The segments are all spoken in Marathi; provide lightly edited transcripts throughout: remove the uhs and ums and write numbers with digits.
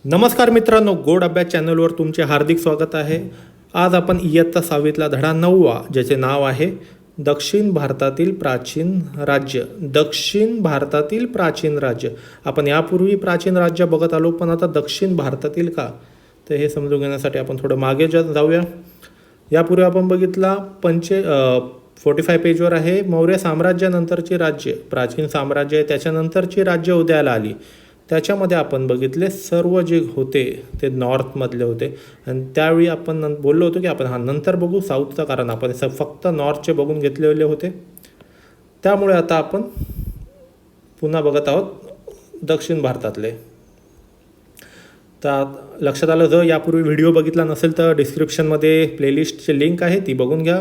नमस्कार मित्रांनो, गोड अभ्यास चॅनलवर तुमचे हार्दिक स्वागत आहे. आज आपण इयत्ता 6वीतला धडा 9वा ज्याचे नाव आहे दक्षिण भारतातील प्राचीन राज्य. दक्षिण भारतातील प्राचीन राज्य. आपण यापूर्वी प्राचीन राज्य बघत आलो, पण आता दक्षिण भारतातील का, तर हे समजून घेण्यासाठी आपण थोडं मागे जाऊया. यापूर्वी आपण बघितला 45 पेजवर आहे मौर्य साम्राज्यानंतरची राज्य. प्राचीन साम्राज्य आहे, त्याच्यानंतरची राज्य उदयाला आली. त्याच्यामध्ये आपण बघितले सर्व जे होते ते नॉर्थमधले होते. आणि त्यावेळी आपण बोललो होतो की आपण नंतर बघू साऊथचा, कारण आपण फक्त नॉर्थचे बघून घेतलेले होते. त्यामुळे आता आपण पुन्हा बघत आहोत दक्षिण भारतातले. तर लक्षात आलं, जर यापूर्वी व्हिडिओ बघितला नसेल तर डिस्क्रिप्शनमध्ये प्लेलिस्टची लिंक आहे, ती बघून घ्या.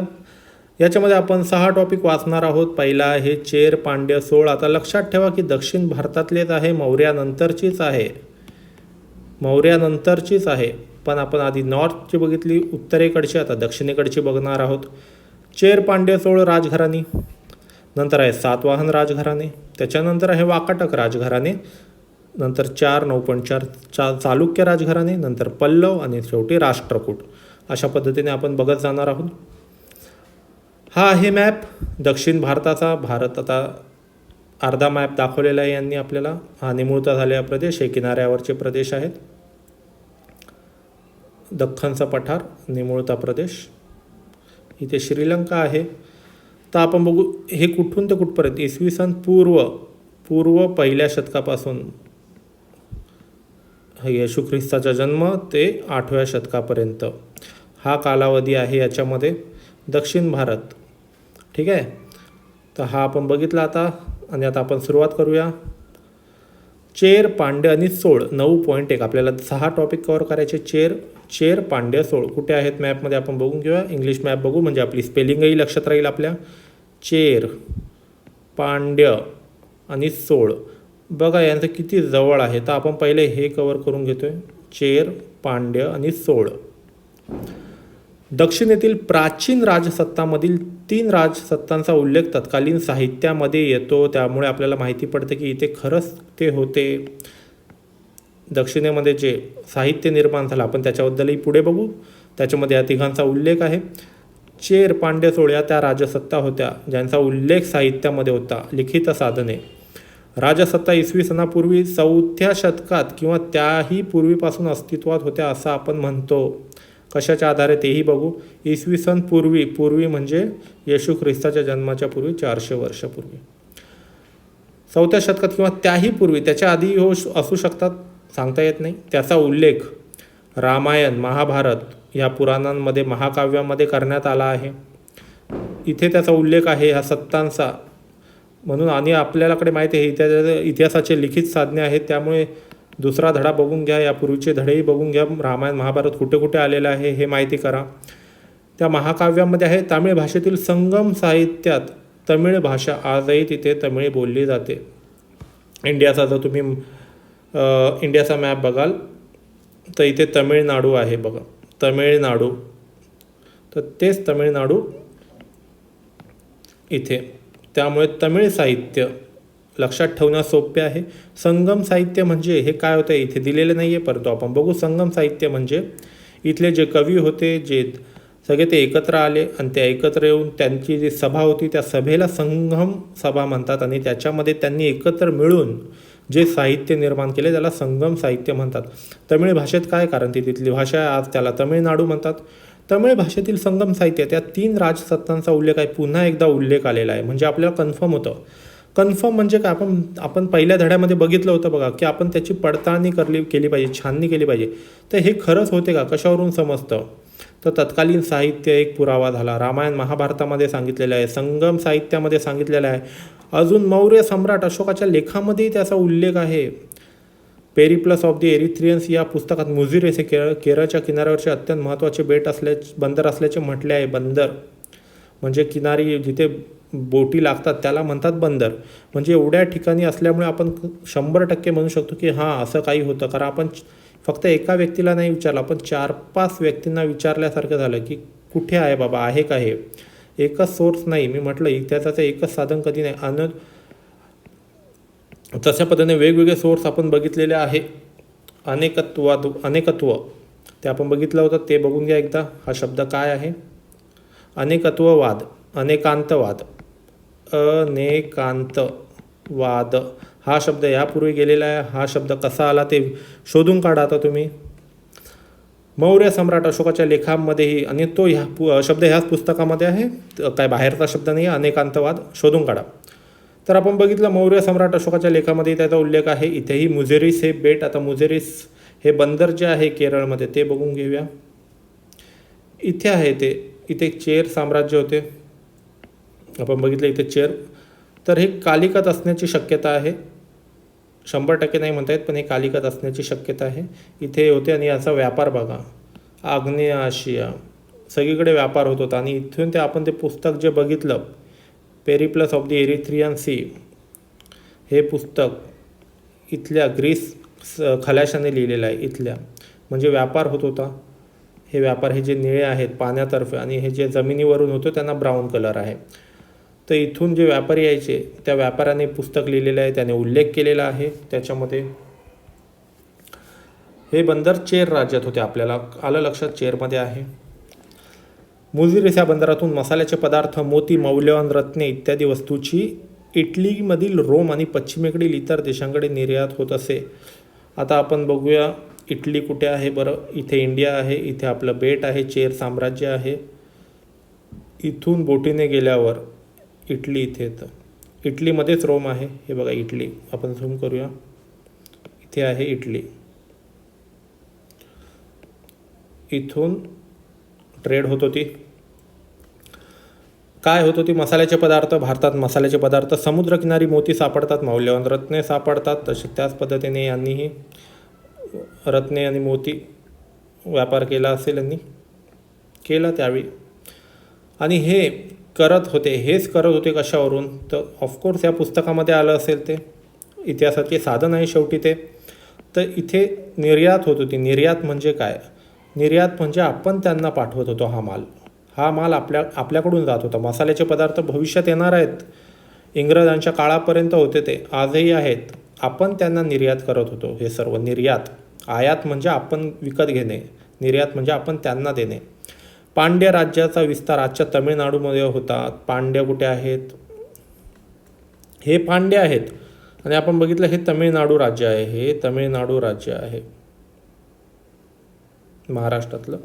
याच्यामध्ये आपण 6 टॉपिक वाचणार आहोत. पहिला आहे चेर, पांड्य, सोळ. आता लक्षात ठेवा की दक्षिण भारतातलेच आहे, मौर्यानंतरचीच आहे. पण आपण आधी नॉर्थची बघितली, उत्तरेकडची, आता दक्षिणेकडची बघणार आहोत. चेर, पांड्य, सोळ राजघराणे. नंतर आहे सातवाहन राजघराणे. त्याच्यानंतर आहे वाकाटक राजघराणे. नंतर 4 चालुक्य राजघराणे. नंतर पल्लव आणि शेवटी राष्ट्रकूट. अशा पद्धतीने आपण बघत जाणार आहोत. हा आहे मॅप दक्षिण भारताचा. भारत आता अर्धा मॅप दाखवलेला आहे यांनी आपल्याला. हा निमुळता झालेला प्रदेश, हे किनाऱ्यावरचे प्रदेश आहेत. दख्खनचा पठार, निमुळता प्रदेश. इथे श्रीलंका आहे. तर आपण बघू हे कुठून ते कुठपर्यंत. इसवी सन पूर्व 1ल्या शतकापासून येशू ख्रिस्ताचा जन्म ते 8व्या शतकापर्यंत हा कालावधी आहे याच्यामध्ये. दक्षिण भारत, ठीक आहे. तर हा आपण बघितला आता. आणि आता आपण सुरुवात करूया. चेर, पांड्य आणि सोळ. 9.1 आपल्याला 6 टॉपिक कव्हर करायचे. चेर, पांड्य, सोळ कुठे आहेत मॅपमध्ये आपण बघून घेऊया. इंग्लिश मॅप बघू म्हणजे आपली स्पेलिंगही लक्षात राहील आपल्या. चेर, पांड्य आणि सोळ. बघा यांचं किती जवळ आहे. तर आपण पहिले हे कव्हर करून घेतोय. चेर, पांड्य आणि सोळ. दक्षिणेतील प्राचीन राजसत्तामधील 3 राजसत्तांचा उल्लेख तत्कालीन साहित्यामध्ये येतो. त्यामुळे आपल्याला माहिती पडते की इथे खरंच ते होते. दक्षिणेमध्ये जे साहित्य निर्माण झालं आपण त्याच्याबद्दलही पुढे बघू. त्याच्यामध्ये या तिघांचा उल्लेख आहे. चेर, पांड्य, सोळ या त्या राजसत्ता होत्या ज्यांचा उल्लेख साहित्यामध्ये होता. लिखित साधने. राजसत्ता इसवी सनापूर्वी 4थ्या शतकात किंवा त्याही पूर्वीपासून अस्तित्वात होत्या असं आपण म्हणतो. कशाच्या आधारे तेही बघू. इसवी सन पूर्वी म्हणजे येशू ख्रिस्ताच्या जन्माच्या पूर्वी 400 वर्षापूर्वी. 4थ्या शतकात किंवा त्याही पूर्वी, त्याच्या आधी असू शकतात, सांगता येत नाही. त्याचा उल्लेख रामायण, महाभारत ह्या पुराणांमध्ये, महाकाव्यामध्ये करण्यात आला आहे. इथे त्याचा उल्लेख आहे ह्या सत्तांचा म्हणून. आणि आपल्याकडे माहिती आहे इतिहासाचे लिखित साधने आहेत. त्यामुळे दुसरा धडा बघून घ्या, यापूर्वीचे धडेही बघून घ्या. रामायण, महाभारत कुठे कुठे आलेलं आहे हे माहिती करा. त्या महाकाव्यामध्ये आहे तामिळ भाषेतील संगम साहित्यात तमिळ भाषा आजही तिथे तमिळ बोलली जाते. इंडियाचा जर तुम्ही इंडियाचा मॅप बघाल तर इथे तमिळनाडू आहे बघा. तमिळनाडू, तर तेच तमिळनाडू इथे. त्यामुळे तमिळ साहित्य लक्षात ठेवणं सोपे आहे. संगम साहित्य म्हणजे हे काय होतं इथे दिलेलं नाही आहे, परंतु आपण बघू. संगम साहित्य म्हणजे इथले जे कवी होते, जे सगळे ते एकत्र आले आणि ते एकत्र येऊन त्यांची जी सभा होती त्या सभेला संगम सभा म्हणतात. आणि त्याच्यामध्ये त्यांनी एकत्र मिळून जे साहित्य निर्माण केले त्याला संगम साहित्य म्हणतात. तमिळ भाषेत काय, कारण ती तिथली भाषा आहे, आज त्याला तमिळनाडू म्हणतात. तमिळ भाषेतील संगम साहित्य त्या 3 राजसत्तांचा उल्लेख आहे. पुन्हा एकदा उल्लेख आलेला आहे म्हणजे आपल्याला कन्फर्म होतं. कन्फर्म म्हणजे काय, आपण पहिल्या धड्यामध्ये बघितलं होतं बघा की आपण त्याची पडताळणी केली पाहिजे, छाननी केली पाहिजे. तर हे खरंच होते का, कशावरून समजतं, तर तत्कालीन साहित्य एक पुरावा झाला. रामायण, महाभारतामध्ये सांगितलेलं आहे, संगम साहित्यामध्ये सांगितलेलं आहे. अजून मौर्य सम्राट अशोकाच्या लेखामध्येही त्याचा उल्लेख आहे. पेरिप्लस ऑफ द एरिथ्रियन्स या पुस्तकात मुझीर येथे केरळच्या किनाऱ्यावरचे अत्यंत महत्त्वाचे बंदर असल्याचे म्हटले आहे. बंदर म्हणजे किनारी जिथे बोटी लागतात त्याला म्हणतात बंदर. म्हणजे एवढ्या ठिकाणी असल्यामुळे आपण 100% म्हणू शकतो की हां असं काही होतं. कारण आपण फक्त एका व्यक्तीला नाही विचारलं, आपण 4-5 व्यक्तींना विचारल्यासारखं झालं की कुठे आहे बाबा, आहे का हे. एकच सोर्स नाही. मी म्हटलं इतिहासाचं एकच साधन कधी नाही. तशा पद्धतीने वेगवेगळे सोर्स आपण बघितलेले आहे. अनेकत्व ते आपण बघितलं होतं, ते बघून घ्या एकदा. हा शब्द काय आहे? अनेकत्ववाद, अनेकांतवाद. अनेकांतवाद हा शब्द यापूर्वी गेलेला आहे. हा शब्द कसा आला ते शोधून काढा आता तुम्ही. मौर्य सम्राट अशोकाच्या लेखांमध्येही, आणि तो शब्द ह्याच पुस्तकामध्ये आहे, काय बाहेरचा शब्द नाही. अनेकांतवाद शोधून काढा. तर आपण बघितलं मौर्य सम्राट अशोकाच्या लेखामध्ये त्याचा उल्लेख आहे. इथेही मुझेरिस हे बेट, आता मुझेरिस हे बंदर जे आहे केरळमध्ये ते बघून घेऊया. इथे आहे ते, इथे चेर साम्राज्य होते, आपण बघितलं इथे चेर. तर हे कालिकत असण्याची शक्यता आहे. 100% नाही म्हणता येत, पण हे कालिकत असण्याची शक्यता आहे. इथे होते आणि याचा व्यापार बघा, आग्नेय आशिया सगळीकडे व्यापार होत होता. आणि इथून ते आपण ते पुस्तक जे बघितलं, Periplus of the Erythraean sea, हे पुस्तक इथल्या ग्रीस खलाशाने लिहिलेलं आहे. इथल्या म्हणजे व्यापार होत होता. हे व्यापार हे जे निळे आहेत पाण्यातर्फे, आणि हे जे जमिनीवरून होतं त्यांना ब्राऊन कलर आहे. तर इथून जे व्यापारी यायचे त्या व्यापाऱ्याने पुस्तक लिहिलेलं आहे, त्याने उल्लेख केलेला आहे त्याच्यामध्ये. हे बंदर चेर राज्यात होते, आपल्याला आलं लक्षात, चेरमध्ये आहे. मुझेरिस या बंदरातून मसाल्याचे पदार्थ, मोती, मौल्यवान रत्ने इत्यादी वस्तूची इटलीमधील रोम आणि पश्चिमेकडील इतर देशांकडे निर्यात होत असे. आता आपण बघूया इटली कुठे आहे बरं. इथे इंडिया आहे, इथे आपलं बेट आहे, चेर साम्राज्य आहे. इथून बोटीने गेल्यावर इटली इथे येतं. इटलीमध्येच रोम आहे. हे बघा इटली, आपण झूम करूया, इथे आहे इटली. इथून ट्रेड होत होती. काय होत होती? मसाल्याचे पदार्थ. भारतात मसाल्याचे पदार्थ, समुद्रकिनारी मोती सापडतात, मौल्यवान रत्ने सापडतात. तसे त्याच पद्धतीने यांनीही रत्ने आणि मोती व्यापार केला असेल, यांनी केला त्यावेळी. आणि हे हेच करत होते कशावरून? तर ऑफकोर्स या पुस्तकामध्ये आलं असेल, ते इतिहासाचे साधन आहे शेवटी ते. तर इथे निर्यात होत होती. निर्यात म्हणजे काय? निर्यात म्हणजे आपण त्यांना पाठवत होतो हा माल आपल्याकडून जात होता. मसाल्याचे पदार्थ भविष्यात येणार आहेत, इंग्रजांच्या काळापर्यंत होते ते, आजही आहेत. आपण त्यांना निर्यात करत होतो. हे सर्व निर्यात. आयात म्हणजे आपण विकत घेणे, निर्यात म्हणजे आपण त्यांना देणे. पांड्य राज्याचा विस्तार आजच्या तमिळनाडूमध्ये होता. पांड्य कुठे आहेत? हे पांड्य आहेत. आणि आपण बघितलं हे तमिळनाडू राज्य आहे. हे तमिळनाडू राज्य आहे, महाराष्ट्रातलं,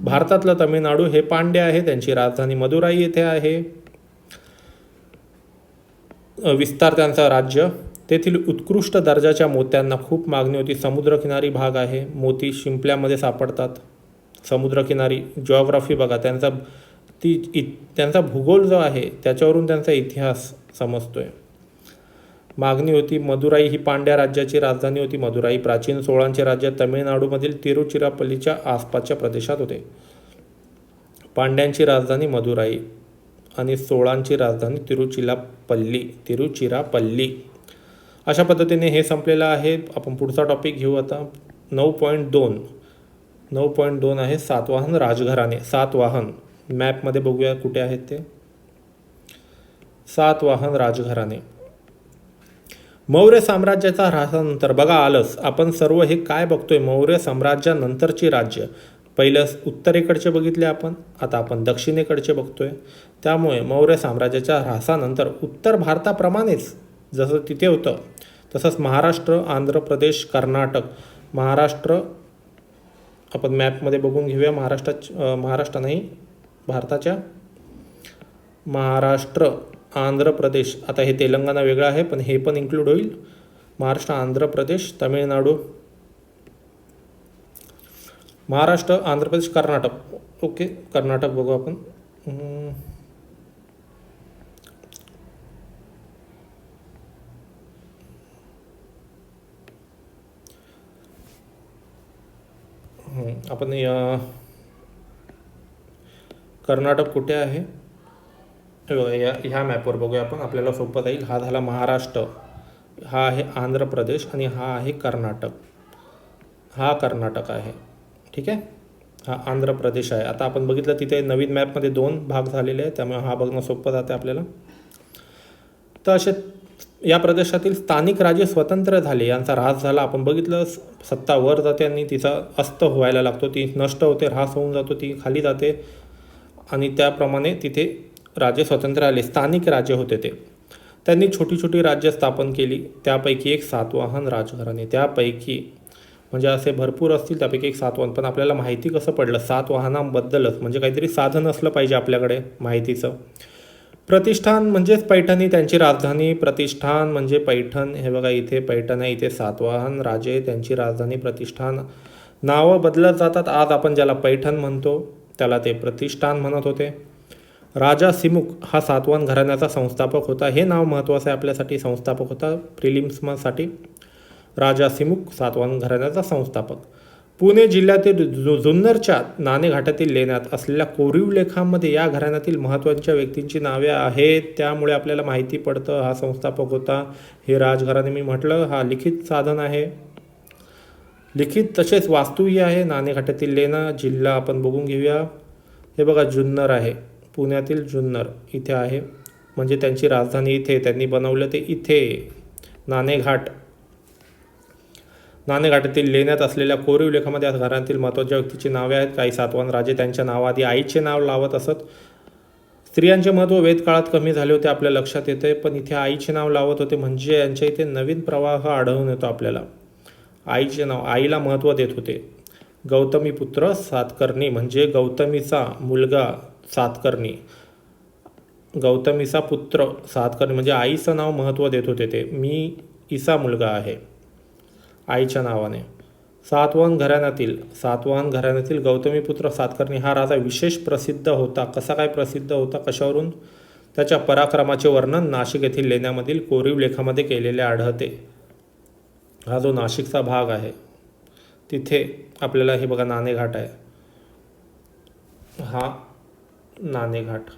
भारतातलं तमिळनाडू हे पांड्य आहे. त्यांची राजधानी मदुराई येथे आहे. विस्तार त्यांचा राज्य. तेथील उत्कृष्ट दर्जाच्या मोत्यांना खूप मागणी होती. समुद्रकिनारी भाग आहे, मोती शिंपल्यामध्ये सापडतात. समुद्रकिनारी जिओग्राफी बघा, त्यांचा भूगोल जो आहे त्याच्यावरून त्यांचा इतिहास समजतोय. मागणी होती. मदुराई ही पांड्या राज्याची राजधानी होती. मदुराई प्राचीन चोळांचे राज्य तमिळनाडूमधील तिरुचिरापल्लीच्या आसपासच्या प्रदेशात होते. पांड्यांची राजधानी मदुराई आणि चोळांची राजधानी तिरुचिरापल्ली. अशा पद्धतीने हे संपलेलं आहे. आपण पुढचा टॉपिक घेऊ आता. 9.2 आहे सातवाहन राजघराणे. सातवाहन मॅपमध्ये बघूया कुठे आहेत ते. सातवाहन राजघराणे. मौर्य साम्राज्याचा ह्रासानंतर बघा आलंच. आपण सर्व हे काय बघतोय? मौर्य साम्राज्यानंतरची राज्य. पहिलं उत्तरेकडचे बघितले आपण, आता आपण दक्षिणेकडचे बघतोय. त्यामुळे मौर्य साम्राज्याच्या ह्रासानंतर उत्तर भारताप्रमाणेच जसं तिथे होतं तसंच महाराष्ट्र, आंध्र प्रदेश, कर्नाटक. महाराष्ट्र आपण मॅपमध्ये बघून घेऊया. महाराष्ट्र नाही, भारताच्या महाराष्ट्र, आंध्र प्रदेश. आता हे तेलंगणा वेगळं आहे, पण हे पण इन्क्लूड होईल. महाराष्ट्र, आंध्र प्रदेश, तमिळनाडू, महाराष्ट्र, आंध्र प्रदेश, कर्नाटक. ओके, कर्नाटक बघू आपण. आपण कर्नाटक कुठे आहे? ह्या मॅपवर बघूया आपण, आपल्याला सोपं जाईल. हा झाला महाराष्ट्र, हा आहे आंध्र प्रदेश आणि हा आहे कर्नाटक. हा कर्नाटक आहे, ठीक आहे. हा आंध्र प्रदेश आहे. आता आपण बघितलं तिथे नवीन मॅपमध्ये 2 भाग झालेले आहेत, त्यामुळे हा बघणं सोपं जाते आपल्याला. तर असे या प्रदेशातील स्थानिक राजे स्वतंत्र झाले, यांचा ऱ्हास झाला. आपण बघितलं सत्ता वर जाते आणि तिचा अस्त व्हायला लागतो, ती नष्ट होते, ऱ्हास होऊन जातो, ती खाली जाते आणि त्याप्रमाणे तिथे राजे स्वतंत्र आले. स्थानिक राजे होते ते. त्यांनी छोटी छोटी राज्य स्थापन केली. त्यापैकी एक सातवाहन राजघराणे, त्यापैकी म्हणजे असे भरपूर असतील, त्यापैकी एक सातवाहन. पण आपल्याला माहिती कसं पडलं सातवाहनांबद्दलच, म्हणजे काहीतरी साधन असलं पाहिजे आपल्याकडे माहितीचं. प्रतिष्ठान म्हणजेच पैठणी, त्यांची राजधानी. प्रतिष्ठान म्हणजे पैठण. हे बघा इथे पैठण आहे, इथे सातवाहन राजे, त्यांची राजधानी प्रतिष्ठान. नावं बदलत जातात. आज आपण ज्याला पैठण म्हणतो त्याला ते प्रतिष्ठान म्हणत होते. राजा सिमुक हा सातवाहन घराण्याचा संस्थापक होता. हे नाव महत्त्वाचं आहे आपल्यासाठी, संस्थापक होता प्रिलिम्ससाठी. राजा सिमुक सातवाहन घराण्याचा संस्थापक. पुणे जिल्ह्यातील जुन्नरच्या नाणेघाटातील लेण्यात असलेल्या कोरीव लेखांमध्ये या घराण्यातील महत्त्वाच्या व्यक्तींची नावे आहेत. त्यामुळे आपल्याला माहिती पडतं हा संस्थापक होता. हे राजघराणे मी म्हटलं हा लिखित साधन आहे, लिखित तसेच वास्तूही आहे. नाणेघाटातील लेणा जिल्हा आपण बघून घेऊया. हे बघा जुन्नर आहे, पुण्यातील जुन्नर इथे आहे, म्हणजे त्यांची राजधानी इथे, त्यांनी बनवलं ते इथे. नाणेघाट, नाणेघाटातील लेण्यात असलेल्या कोरीव लेखामध्ये घरातील महत्त्वाच्या व्यक्तीची नावे आहेत. काही सातवाहन राजे त्यांच्या नावाआधी आईचे नाव लावत असत. स्त्रियांचे महत्त्व वेदकाळात कमी झाले होते आपल्या लक्षात येते, पण इथे आईचे नाव लावत होते, म्हणजे यांच्या इथे नवीन प्रवाह आढळून येतो आपल्याला. आईचे नाव, आईला महत्त्व देत होते. गौतमी पुत्र सातकर्णी म्हणजे गौतमीचा मुलगा सातकर्णी, गौतमीचा पुत्र सातकर्णी म्हणजे आईचं नाव महत्त्व देत होते ते. मी ईसा मुलगा आहे आईच्या नावाने. सातवाहन घराण्यातील गौतमीपुत्र सातकर्णी हा राजा विशेष प्रसिद्ध होता. कसा काय प्रसिद्ध होता, कशावरून? त्याच्या पराक्रमाचे वर्णन नाशिक येथील लेण्यामधील कोरीव लेखामध्ये केलेले आढळते. हा जो नाशिकचा भाग आहे तिथे आपल्याला हे बघा नाणेघाट आहे, हा नाणेघाट.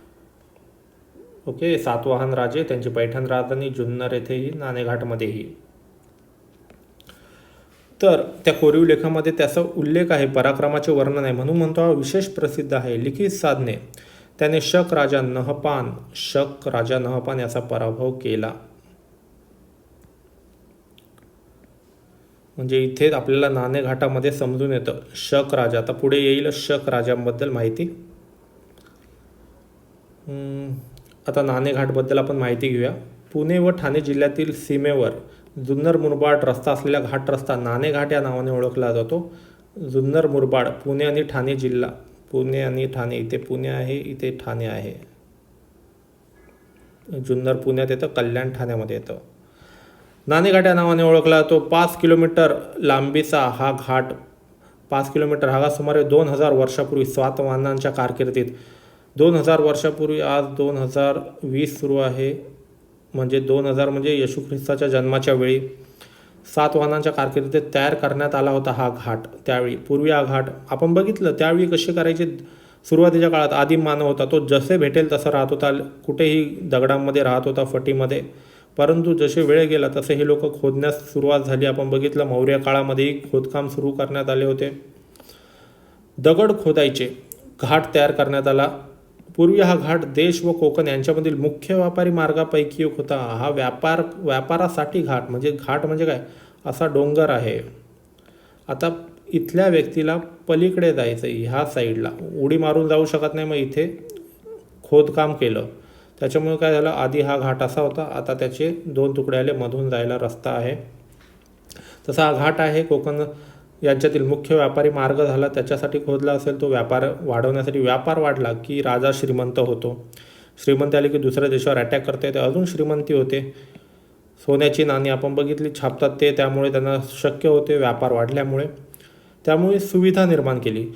ओके, सातवाहन राजे त्यांची पैठण राजधानी जुन्नर येथेही, नाणेघाटमध्येही. तर त्या कोरीव लेखामध्ये त्याचा उल्लेख आहे, पराक्रमाचे वर्णन आहे, म्हणून म्हणतो हा विशेष प्रसिद्ध आहे. लिखित साधने, त्याने शक राजा नहपान याचा पराभव केला. म्हणजे इथे आपल्याला नाणेघाटामध्ये समजून येतं शक राजा. आता पुढे येईल शक राजांबद्दल माहिती. आता नाणेघाटबद्दल आपण माहिती घेऊया. पुणे व ठाणे जिल्ह्यातील सीमेवर जुन्नर मुरबाड रस्ता असलेला घाट रस्ता नाणेघाट या नावाने ओळखला जातो. जुन्नर मुरबाड, पुणे आणि ठाणे जिल्हा, पुणे आणि ठाणे, इथे पुणे आहे, इथे ठाणे आहे. जुन्नर पुण्यात येतं, कल्याण ठाण्यामध्ये येतं. नाणेघाट या नावाने ओळखला जातो. 5 किलोमीटर लांबीचा हा घाट, 5 किलोमीटर हा सुमारे 2000 वर्षापूर्वी सातवाहनांच्या कारकिर्दीत, 2000 वर्षापूर्वी, आज 2020 सुरू आहे, म्हणजे 2000 म्हणजे येशू ख्रिस्ताच्या जन्माच्या वेळी सातवाहनांच्या कारकिर्दीत तयार करण्यात आला होता हा घाट. त्यावेळी पूर्वी हा घाट आपण बघितलं, त्यावेळी कसे करायचे. सुरुवातीच्या काळात आदिम मानव होता, तो जसे भेटेल तसं राहत होता, कुठेही दगडांमध्ये राहत होता, फटीमध्ये. परंतु जसे वेळ गेला तसे हे लोक खोदण्यास सुरुवात झाली. आपण बघितलं मौर्य काळामध्येही खोदकाम सुरू करण्यात आले होते. दगड खोदायचे, घाट तयार करण्यात आला. पूर्वी हा घाट देश व कोकण यांच्यामधील मुख्य व्यापारी मार्गापैकी एक होता. हा व्यापारासाठी घाट म्हणजे काय, असा डोंगर आहे. आता इथल्या व्यक्तीला पलीकडे जायचं, ह्या साईडला उडी मारून जाऊ शकत नाही, मग इथे खोदकाम केलं. त्याच्यामुळे काय झालं, आधी हा घाट असा होता, आता त्याचे 2 तुकडे आले, मधून जायला रस्ता आहे. तसा हा घाट आहे, कोकण यांच्यातील मुख्य व्यापारी मार्ग झाला, त्याच्यासाठी खोदला असेल. तो व्यापार वाढवण्यासाठी, व्यापार वाढला की राजा श्रीमंत होतो. श्रीमंत आले की दुसऱ्या देशावर अटॅक करता येते, अजून श्रीमंती होते. सोन्याची नाणी आपण बघितली छापतात ते, त्यामुळे त्यांना शक्य होते व्यापार वाढल्यामुळे. त्यामुळे सुविधा निर्माण केली.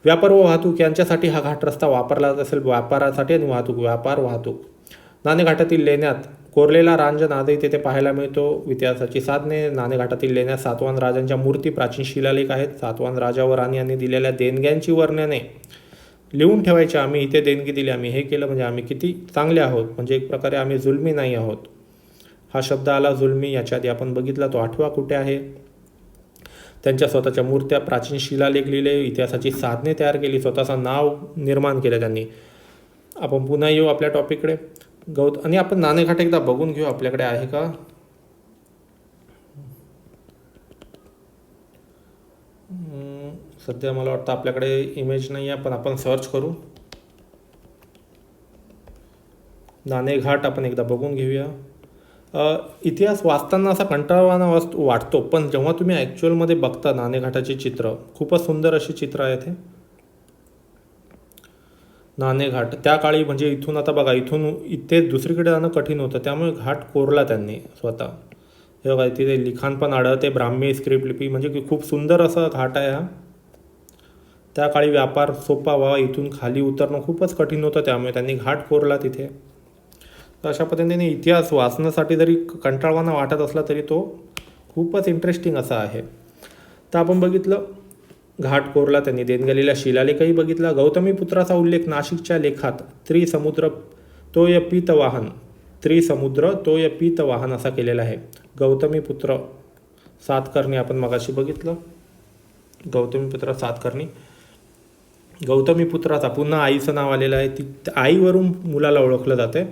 व्यापार व वाहतूक यांच्यासाठी हा घाट रस्ता वापरला जात असेल, व्यापारासाठी आणि वाहतूक. नाणेघाटातील लेण्यात कोरलेला रांजण आजही तेथे पाहायला मिळतो. इतिहासाची साधने, नाणेघाटातील लेण्यात सातवाहन राजांच्या मूर्ती, प्राचीन शिलालेख आहेत. सातवाहन राजा व राणी यांनी दिलेल्या देणग्यांची वर्णने लिहून ठेवायची. आम्ही इथे देणगी दिली, आम्ही हे केलं, म्हणजे आम्ही किती चांगले आहोत, म्हणजे एक प्रकारे आम्ही जुलमी नाही आहोत. हा शब्द आला जुलमी, याच्या आधी आपण बघितला, तो आठवा कुठे आहे. त्यांच्या स्वतःच्या मूर्त्या, प्राचीन शिलालेख लिहिले, इतिहासाची साधने तयार केली, स्वतःचं नाव निर्माण केलं त्यांनी. आपण पुन्हा येऊ आपल्या टॉपिककडे. आणि आपण नाणेघाट एकदा बघून घेऊ आपल्याकडे आहे का. सध्या मला वाटतं आपल्याकडे इमेज नाही आहे, पण आपण सर्च करू. नाणेघाट आपण एकदा बघून घेऊया. इतिहास वाचताना असा कंटाळवाणा वाटतो, पण जेव्हा तुम्ही ॲक्च्युअलमध्ये बघता नाणेघाटाचे चित्र, खूपच सुंदर अशी चित्र आहेत हे. नाणेघाट त्या काळी म्हणजे इथून आता बघा, इथून इथे दुसरीकडे जाणं कठीण होतं, त्यामुळे घाट कोरला त्यांनी स्वतः. हे बघा तिथे लिखाण पण आढळते, ब्राह्मी स्क्रिप्ट लिपी, म्हणजे की खूप सुंदर असा घाट आहे हा. त्या काळी व्यापार सोपा व्हावा, इथून खाली उतरणं खूपच कठीण होतं, त्यामुळे त्यांनी घाट कोरला तिथे. तर अशा पद्धतीने इतिहास वाचण्यासाठी जरी कंटाळवाणा वाटत असला तरी तो खूपच इंटरेस्टिंग असा आहे. तर आपण बघितलं घाट कोरला त्यांनी, देणगेलेला शिलालेखही बघितला. गौतमीपुत्राचा उल्लेख नाशिकच्या लेखात त्रिसमुद्र तोय पीतवाहन, त्रिसमुद्र तोय पीतवाहन असा केलेला आहे. गौतमीपुत्र सातकर्णी आपण मगाशी बघितलं, गौतमीपुत्र सातकर्णी. गौतमीपुत्राचा पुन्हा आईचं नाव आलेलं आहे, ती आईवरून मुलाला ओळखलं जातं.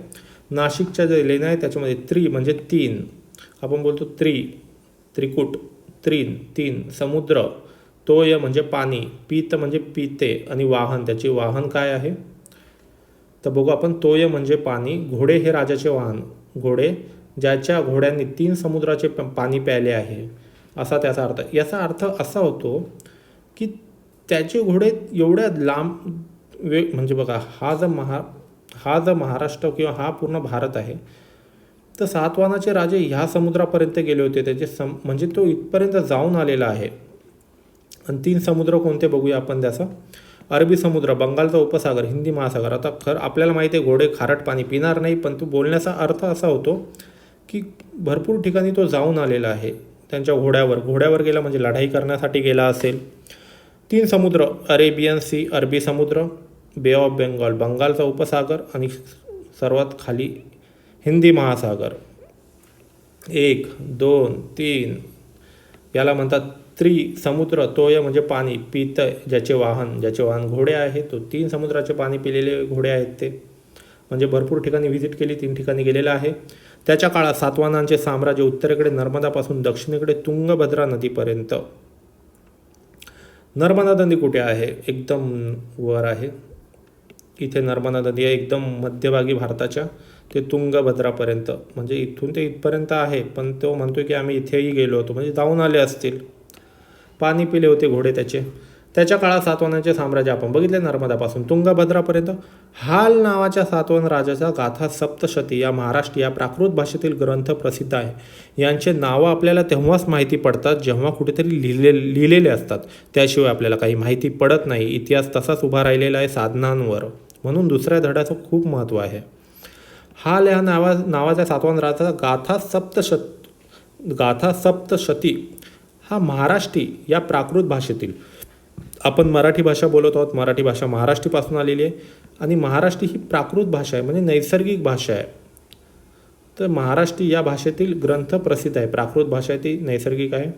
नाशिकच्या जे लेण्या आहे त्याच्यामध्ये त्रि म्हणजे तीन, आपण बोलतो त्रिकूट, तीन, समुद्र, तोय म्हणजे पाणी, पीत म्हणजे पिते, आणि वाहन, त्याचे वाहन काय आहे तर बघू आपण. तोय म्हणजे पाणी, घोडे हे राजाचे वाहन, घोडे ज्याच्या घोड्यांनी 3 समुद्राचे पाणी प्यायले आहे, असा त्याचा अर्थ. याचा अर्थ असा होतो की त्याचे घोडे एवढ्या लांब म्हणजे बघा, हा जर महाराष्ट्र किंवा हा पूर्ण भारत आहे, तर सातवाहनाचे राजे ह्या समुद्रापर्यंत गेले होते, त्याचे म्हणजे तो इथपर्यंत जाऊन आलेला आहे. आणि 3 समुद्र कोणते बघूया आपण त्याचा. अरबी समुद्र, बंगालचा उपसागर, हिंदी महासागर. आता आपल्याला माहिती आहे घोडे खारट पाणी पिणार नाही, पण तो बोलण्याचा अर्थ असा होतो की भरपूर ठिकाणी तो जाऊन आलेला आहे त्यांच्या घोड्यावर गेला, म्हणजे लढाई करण्यासाठी गेला असेल. 3 समुद्र, अरेबियन सी, अरबी समुद्र, बे ऑफ बेंगॉल, बंगालचा उपसागर, आणि सर्वात खाली हिंदी महासागर. 1, 2, 3 याला म्हणतात त्रिसमुद्र. तोय म्हणजे पाणी, पीत ज्याचे वाहन घोडे आहे, तो 3 समुद्राचे पाणी पिलेले घोडे आहेत ते. म्हणजे भरपूर ठिकाणी व्हिजिट केली, 3 ठिकाणी गेलेला आहे. त्याच्या काळात सातवाहनांचे साम्राज्य उत्तरेकडे नर्मदापासून दक्षिणेकडे तुंगभद्रा नदीपर्यंत. नर्मदा नदी कुठे आहे, एकदम वर आहे इथे नर्मदा नदी आहे, एकदम मध्यभागी भारताच्या, ते तुंगभद्रापर्यंत, म्हणजे इथून ते इथपर्यंत आहे. पण तो म्हणतो की आम्ही इथेही गेलो होतो, म्हणजे जाऊन आले असतील, पाणी पिले होते घोडे त्याचे. त्याच्या काळात सातवाहनांचे साम्राज्य आपण बघितले, नर्मदापासून तुंगभद्रापर्यंत. हाल नावाच्या सातवाहन राजाचा गाथा सप्तशती या महाराष्ट्र या प्राकृत भाषेतील ग्रंथ प्रसिद्ध आहे. यांचे नावं आपल्याला तेव्हाच माहिती पडतात जेव्हा कुठेतरी लिहिलेले असतात, त्याशिवाय आपल्याला काही माहिती पडत नाही. इतिहास तसाच उभा राहिलेला आहे साधनांवर, म्हणून दुसऱ्या धड्याचं खूप महत्त्व आहे. हाल या नावाच्या सातवाहन राजाचा गाथा सप्तशती हा महाराष्ट्री या प्राकृत भाषेतील, आपण मराठी भाषा बोलत आहोत, मराठी भाषा महाराष्ट्रीपासून आलेली आहे, आणि महाराष्ट्री ही प्राकृत भाषा आहे, म्हणजे नैसर्गिक भाषा आहे. तर महाराष्ट्री या भाषेतील ग्रंथ प्रसिद्ध आहे, प्राकृत भाषा आहे ती नैसर्गिक आहे.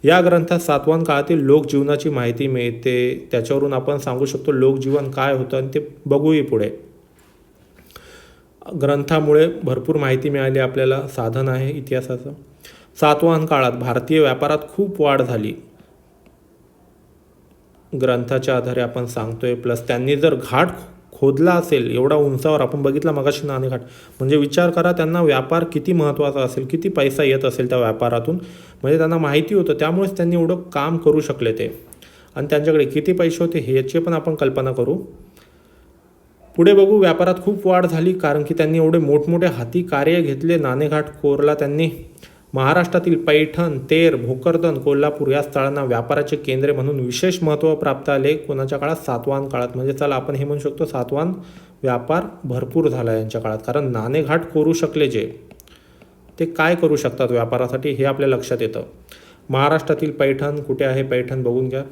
या ग्रंथात सातवाहन काळातील लोकजीवनाची माहिती मिळते, त्याच्यावरून आपण सांगू शकतो लोकजीवन काय होतं, आणि ते बघूही पुढे. ग्रंथामुळे भरपूर माहिती मिळाली आपल्याला, साधन आहे इतिहासाचं. सातवाहन काळात भारतीय व्यापारात खूप वाढ झाली, ग्रंथाच्या आधारे आपण सांगतोय. प्लस त्यांनी जर घाट खोदला असेल एवढा उंचावर, आपण बघितला मगाशी नाणेघाट, म्हणजे विचार करा त्यांना व्यापार किती महत्त्वाचा असेल, किती पैसा येत असेल त्या व्यापारातून, म्हणजे त्यांना माहिती होतं, त्यामुळेच त्यांनी एवढं काम करू शकले ते. आणि त्यांच्याकडे किती पैसे होते ह्याची पण आपण कल्पना करू. पुढे बघू. व्यापारात खूप वाढ झाली कारण की त्यांनी एवढे मोठमोठे हाती कार्य घेतले. नाणेघाट कोरला त्यांनी. महाराष्ट्रातील पैठण, तेर, भोकरदन, कोल्हापूर या स्थळांना व्यापाराचे केंद्रे म्हणून विशेष महत्त्व प्राप्त आले. कोणाच्या काळात, सातवाहन काळात. म्हणजे चला आपण हे म्हणू शकतो सातवाहन व्यापार भरपूर झाला यांच्या काळात, कारण नाणेघाट कोरू शकले जे, ते काय करू शकतात व्यापारासाठी हे आपल्या लक्षात येतं. महाराष्ट्रातील पैठण कुठे आहे, पैठण बघून घ्या.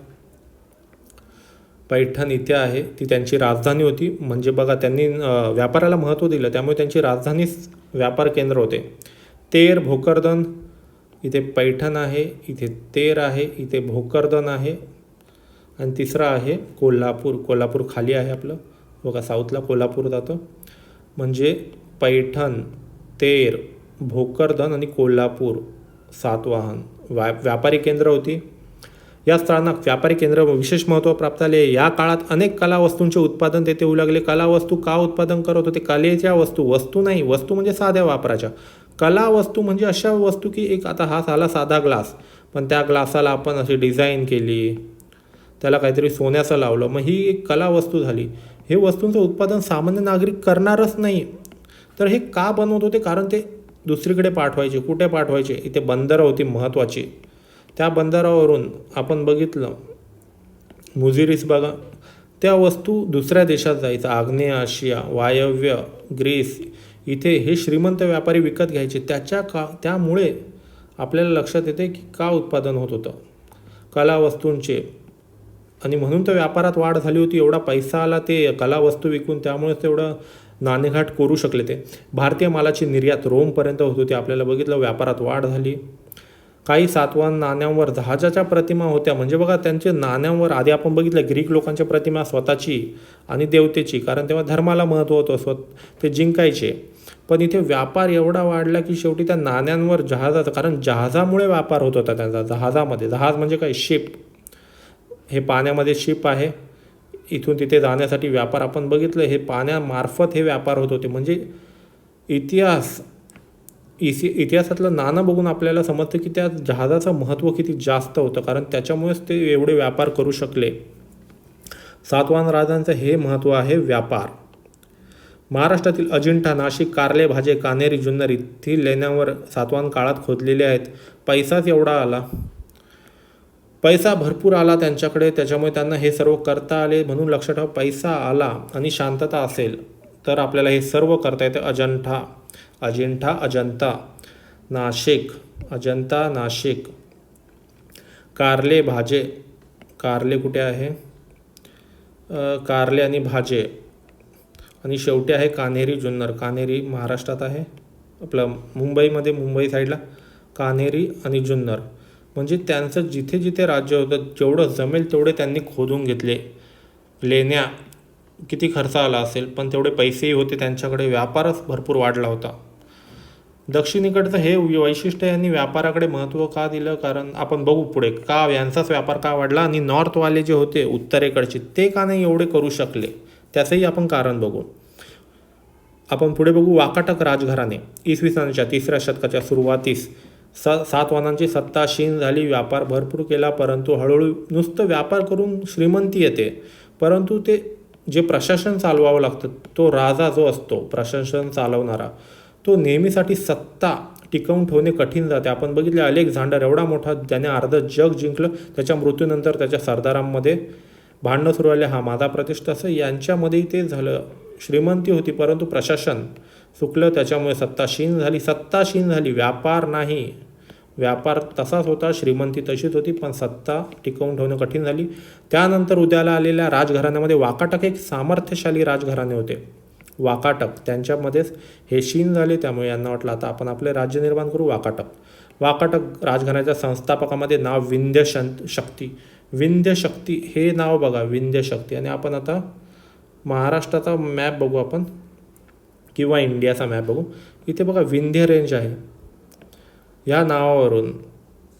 पैठण इथे आहे, ती त्यांची राजधानी होती. म्हणजे बघा त्यांनी व्यापाराला महत्त्व दिलं, त्यामुळे त्यांची राजधानीच व्यापार केंद्र होते. तेर, भोकरदन, इथे पैठण आहे, इथे तेर आहे, इथे भोकरदन आहे, आणि तिसरं आहे कोल्हापूर. कोल्हापूर खाली आहे आपलं बघा, साऊथला कोल्हापूर जातं. म्हणजे पैठण, तेर, भोकरदन आणि कोल्हापूर सातवाहन व्यापारी केंद्र होती. या स्थळांना व्यापारी केंद्र विशेष महत्त्व प्राप्त झाले. या काळात अनेक कला वस्तूंचे उत्पादन तेथे होऊ लागले. कला वस्तू का उत्पादन करत होते? कलेच्या वस्तू नाही, वस्तू म्हणजे साध्या वापराच्या. कला वस्तू म्हणजे अशा वस्तू की एक आता हा झाला साधा ग्लास, पण त्या ग्लासाला आपण अशी डिझाईन केली, त्याला काहीतरी सोन्याचं लावलं, मग ही एक कला वस्तू झाली. हे वस्तूंचं उत्पादन सामान्य नागरिक करणारच नाही. तर हे का बनवत होते? कारण ते दुसरीकडे पाठवायचे. कुठे पाठवायचे? इथे बंदरं होती महत्त्वाची. त्या बंदरावरून आपण बघितलं मुजिरीस बघा, त्या वस्तू दुसऱ्या देशात जायचं. आग्नेय आशिया, वायव्य ग्रीस इथे हे श्रीमंत व्यापारी विकत घ्यायचे. त्यामुळे आपल्याला लक्षात येते की का उत्पादन होत होतं कला वस्तूंचे, आणि म्हणून तर व्यापारात वाढ झाली होती. एवढा पैसा आला ते कला वस्तू विकून, त्यामुळेच तेवढं नाणेघाट करू शकले ते. भारतीय मालाची निर्यात रोमपर्यंत होत होती. आपल्याला बघितलं व्यापारात वाढ झाली. काही सातवाहन नाण्यांवर जहाजाच्या प्रतिमा होत्या. म्हणजे बघा त्यांचे नाण्यांवर आधी आपण बघितलं ग्रीक लोकांच्या प्रतिमा स्वतःची आणि देवतेची, कारण तेव्हा धर्माला महत्त्व होतं, ते जिंकायचे. पण इथे व्यापार एवढा वाढला की शेवटी त्या नाण्यांवर जहाजाचा, कारण जहाजामुळे व्यापार होत होता त्यांचा. जहाजामध्ये, जहाज म्हणजे काय? शिप. हे पाण्यामध्ये शिप आहे, इथून तिथे जाण्यासाठी व्यापार आपण बघितलं. हे पाण्यामार्फत हे व्यापार होत होते. म्हणजे इतिहासातलं नाणं बघून आपल्याला समजतं की त्या जहाजाचं महत्त्व किती जास्त होतं, कारण त्याच्यामुळेच ते एवढे व्यापार करू शकले. सातवाहन राजांचं हे महत्त्व आहे व्यापार. महाराष्ट्रातील अजिंठा, नाशिक, कारले, भाजे, कान्हेरी, जुन्नर येथील लेण्यांवर सातवाहन काळात खोदलेले आहेत. पैसाच एवढा आला, पैसा भरपूर आला त्यांच्याकडे, त्याच्यामुळे त्यांना हे सर्व करता आले. म्हणून लक्षात ठेवा, पैसा आला आणि शांतता असेल तर आपल्याला हे सर्व करता येतं. अजंता, नाशिक, अजंता, नाशिक, कारले, भाजे, कारले कुठे आहे? कारले आणि भाजे, आणि शेवटी आहे कान्हेरी, जुन्नर. कान्हेरी महाराष्ट्रात आहे, आपलं मुंबईमध्ये, मुंबई साईडला कान्हेरी आणि जुन्नर. म्हणजे त्यांचं जिथे जिथे राज्य होतं जेवढं जमेल तेवढे त्यांनी खोदून घेतले. लेण्या किती खर्च आला असेल, पण तेवढे पैसेही होते त्यांच्याकडे. व्यापारच भरपूर वाढला होता. दक्षिणेकडचं हे वैशिष्ट्य यांनी व्यापाराकडे महत्त्व का दिलं? कारण आपण बघू पुढे का यांचाच व्यापार का वाढला, आणि नॉर्थवाले जे होते उत्तरेकडचे ते का नाही एवढे करू शकले, त्याचंही आपण कारण बघू. आपण पुढे बघू वाकाटक राजघराणे. इसवी सनाच्या 3ऱ्या शतकाच्या सुरुवातीस सातवाहनांची सत्ता क्षीण झाली. व्यापार भरपूर केला, परंतु हळूहळू नुसतं व्यापार करून श्रीमंती येते, परंतु ते जे प्रशासन चालवावं लागतं, तो राजा जो असतो प्रशासन चालवणारा, तो नेहमीसाठी सत्ता टिकवून ठेवणे कठीण जाते. आपण बघितले अलेक्झांडर एवढा मोठा, ज्याने अर्धं जग जिंकलं, त्याच्या मृत्यूनंतर त्याच्या सरदारांमध्ये भांडणं सुरू आले, हा माझा प्रतिष्ठा, असं यांच्यामध्येही ते झालं. श्रीमंती होती परंतु प्रशासन चुकलं, त्याच्यामुळे सत्ता क्षीण झाली. व्यापार नाही, व्यापार तसाच होता, श्रीमंती तशीच होती, पण सत्ता टिकवून ठेवणं कठीण झाली. त्यानंतर उद्याला आलेल्या राजघराण्यामध्ये वाकाटक एक सामर्थ्यशाली राजघराणे होते. वाकाटक त्यांच्यामध्येच हे क्षीण झाले, त्यामुळे यांना वाटलं आता आपण आपले राज्य निर्माण करू. वाकाटक राजघराण्याच्या संस्थापकामध्ये नाव विंध्य शक्ती हे नाव बघा, विंध्य शक्ती. आणि आपण आता महाराष्ट्राचा मॅप बघू आपण, किंवा इंडियाचा मॅप बघू. इथे बघा विंध्य रेंज आहे. या नावावरून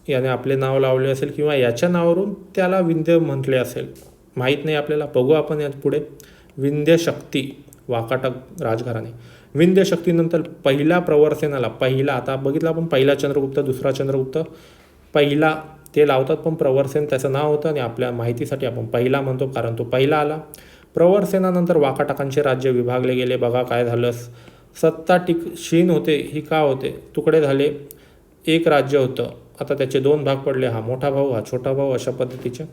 याने आपले नाव लावले असेल, किंवा याच्या नावावरून त्याला विंध्य म्हटले असेल, माहीत नाही आपल्याला. बघू आपण या पुढे. विंध्य शक्ती वाकाटक राजघराणे. विंध्य शक्तीनंतर पहिला प्रवरसेनाला, आता बघितलं आपण पहिला चंद्रगुप्त, दुसरा चंद्रगुप्त, पहिला ते लावतात, पण प्रवरसेन त्याचं नाव होतं, आणि आपल्या माहितीसाठी आपण पहिला म्हणतो कारण तो पहिला आला. प्रवरसेनानंतर वाकाटकांचे राज्य विभागले गेले. बघा काय झालं, सत्ता क्षीण होते. ही का होते? तुकडे झाले. एक राज्य होतं, आता त्याचे 2 भाग पडले, हा मोठा भाऊ, हा छोटा भाऊ, अशा पद्धतीचे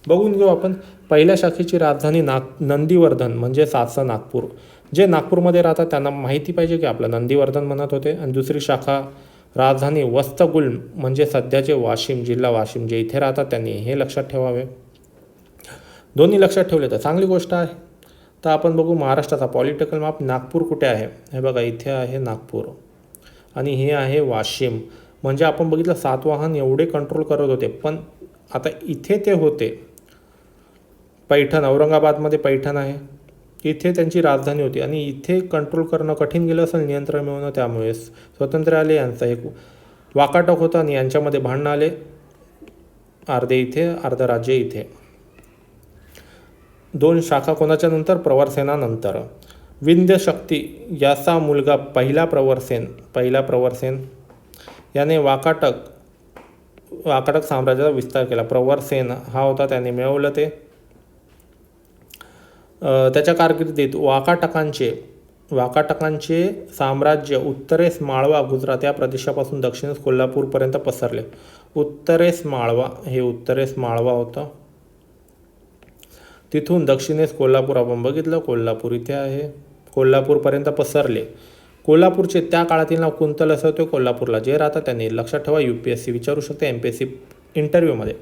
बघून घेऊ आपण. पहिल्या शाखेची राजधानी नंदीवर्धन म्हणजे सातचं नागपूर. जे नागपूरमध्ये राहतात त्यांना माहिती पाहिजे की आपलं नंदीवर्धन म्हणत होते. आणि दुसरी शाखा राजधानी वत्सगुल्म म्हणजे सध्याचे वाशिम, जिल्हा वाशिम, जे इथे राहतात त्यांनी हे लक्षात ठेवावे. दोन्ही लक्षात ठेवले तर चांगली गोष्ट आहे. तर आपण बघू महाराष्ट्राचा पॉलिटिकल मॅप. नागपूर कुठे आहे? हे बघा इथे आहे नागपूर, आणि हे आहे वाशिम. म्हणजे आपण बघितलं सातवाहन एवढे कंट्रोल करत होते, पण आता इथे ते होते पैठण, औरंगाबादमध्ये पैठण आहे, इथे त्यांची राजधानी होती आणि इथे कंट्रोल करणं कठीण गेलं असेल, नियंत्रण मिळवणं. त्यामुळे स्वातंत्र्य आले. यांचा एक वाकाटक होता आणि यांच्यामध्ये भांडणं आले. अर्धे इथे, अर्ध राज्य इथे. 2 शाखा कोणाच्या नंतर? प्रवरसेनानंतर. विंध्य शक्ती याचा मुलगा पहिला प्रवरसेन याने वाकाटक साम्राज्याचा विस्तार केला. प्रवरसेन हा होता, त्याने मिळवलं ते. त्याच्या कारकिर्दीत वाकाटकांचे साम्राज्य उत्तरेस माळवा, गुजरात या प्रदेशापासून दक्षिणेस कोल्हापूरपर्यंत पसरले. उत्तरेस माळवा होता. तिथून दक्षिणेस कोल्हापूर, आपण बघितलं कोल्हापूर इथे आहे, कोल्हापूरपर्यंत पसरले. कोल्हापूरचे त्या काळातील नाव कुंतल असं होते. कोल्हापूरला जे राहतात त्यांनी लक्षात ठेवा, UPSC विचारू शकते MPSC इंटरव्ह्यूमध्ये.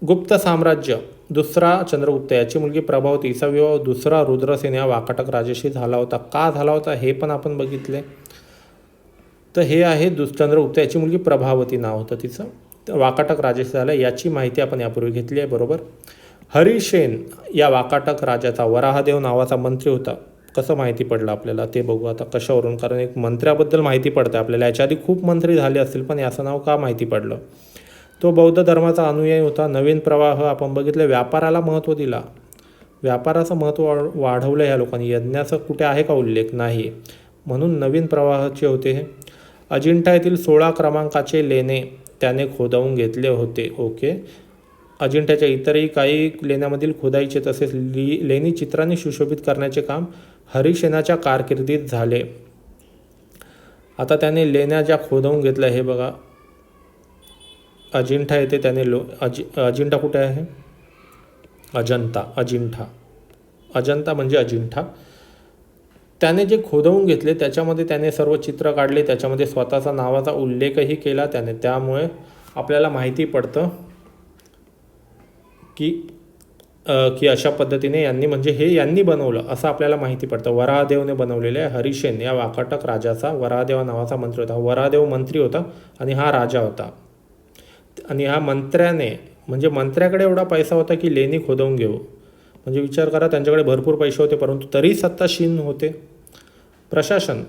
गुप्त साम्राज्य, दुसरा चंद्रगुप्त याची मुलगी प्रभावतीचा विवाह दुसरा रुद्रसेन या वाकाटक राजाशी झाला होता. का झाला होता हे पण आपण बघितले. तर हे आहे चंद्रगुप्त याची मुलगी प्रभावती नाव होतं तिचं, वाकाटक राजाशी झालं. याची माहिती आपण यापूर्वी घेतली आहे, बरोबर. हरिसेन या वाकाटक राजाचा वराहदेव नावाचा मंत्री होता. कसं माहिती पडलं आपल्याला ते बघू आता कशावरून, कारण एक मंत्र्याबद्दल माहिती पडते आपल्याला. याच्या आधी खूप मंत्री झाले असतील, पण याचं नाव का माहिती पडलं? तो बौद्ध धर्माचा अनुयायी होता. नवीन प्रवाह आपण बघितले. व्यापाराला महत्त्व दिला, व्यापाराचं महत्त्व वाढवलं ह्या लोकांनी. यज्ञाचं कुठे आहे का उल्लेख? नाही. म्हणून नवीन प्रवाहाचे होते हे. अजिंठा येथील 16 क्रमांकाचे लेणे त्याने खोदवून घेतले होते. ओके. अजिंठ्याच्या इतरही काही लेण्यामधील खोदाईचे तसेच लेणी चित्रांनी सुशोभित करण्याचे काम हरिसेनाच्या कारकिर्दीत झाले. आता त्याने लेण्या ज्या खोदवून घेतल्या, हे बघा अजिंठा येथे त्याने अजिंठा कुठे आहे? अजंता म्हणजे अजिंठा. त्याने जे खोदवून घेतले त्याच्यामध्ये त्याने सर्व चित्र काढले, त्याच्यामध्ये स्वतःचा नावाचा उल्लेखही केला त्याने. त्यामुळे आपल्याला माहिती पडतं की अशा पद्धतीने यांनी बनवलं असं आपल्याला माहिती पडतं. वराहदेवने बनवलेले आहे. हरिसेन या वाकाटक राजाचा वराहदेव नावाचा मंत्री होता. वराहदेव मंत्री होता आणि हा राजा होता. आणि ह्या मंत्र्याकडे एवढा पैसा होता की लेणी खोदवून घेऊ. म्हणजे विचार करा, त्यांच्याकडे भरपूर पैसे होते, परंतु तरी सत्ता क्षीण होते. प्रशासन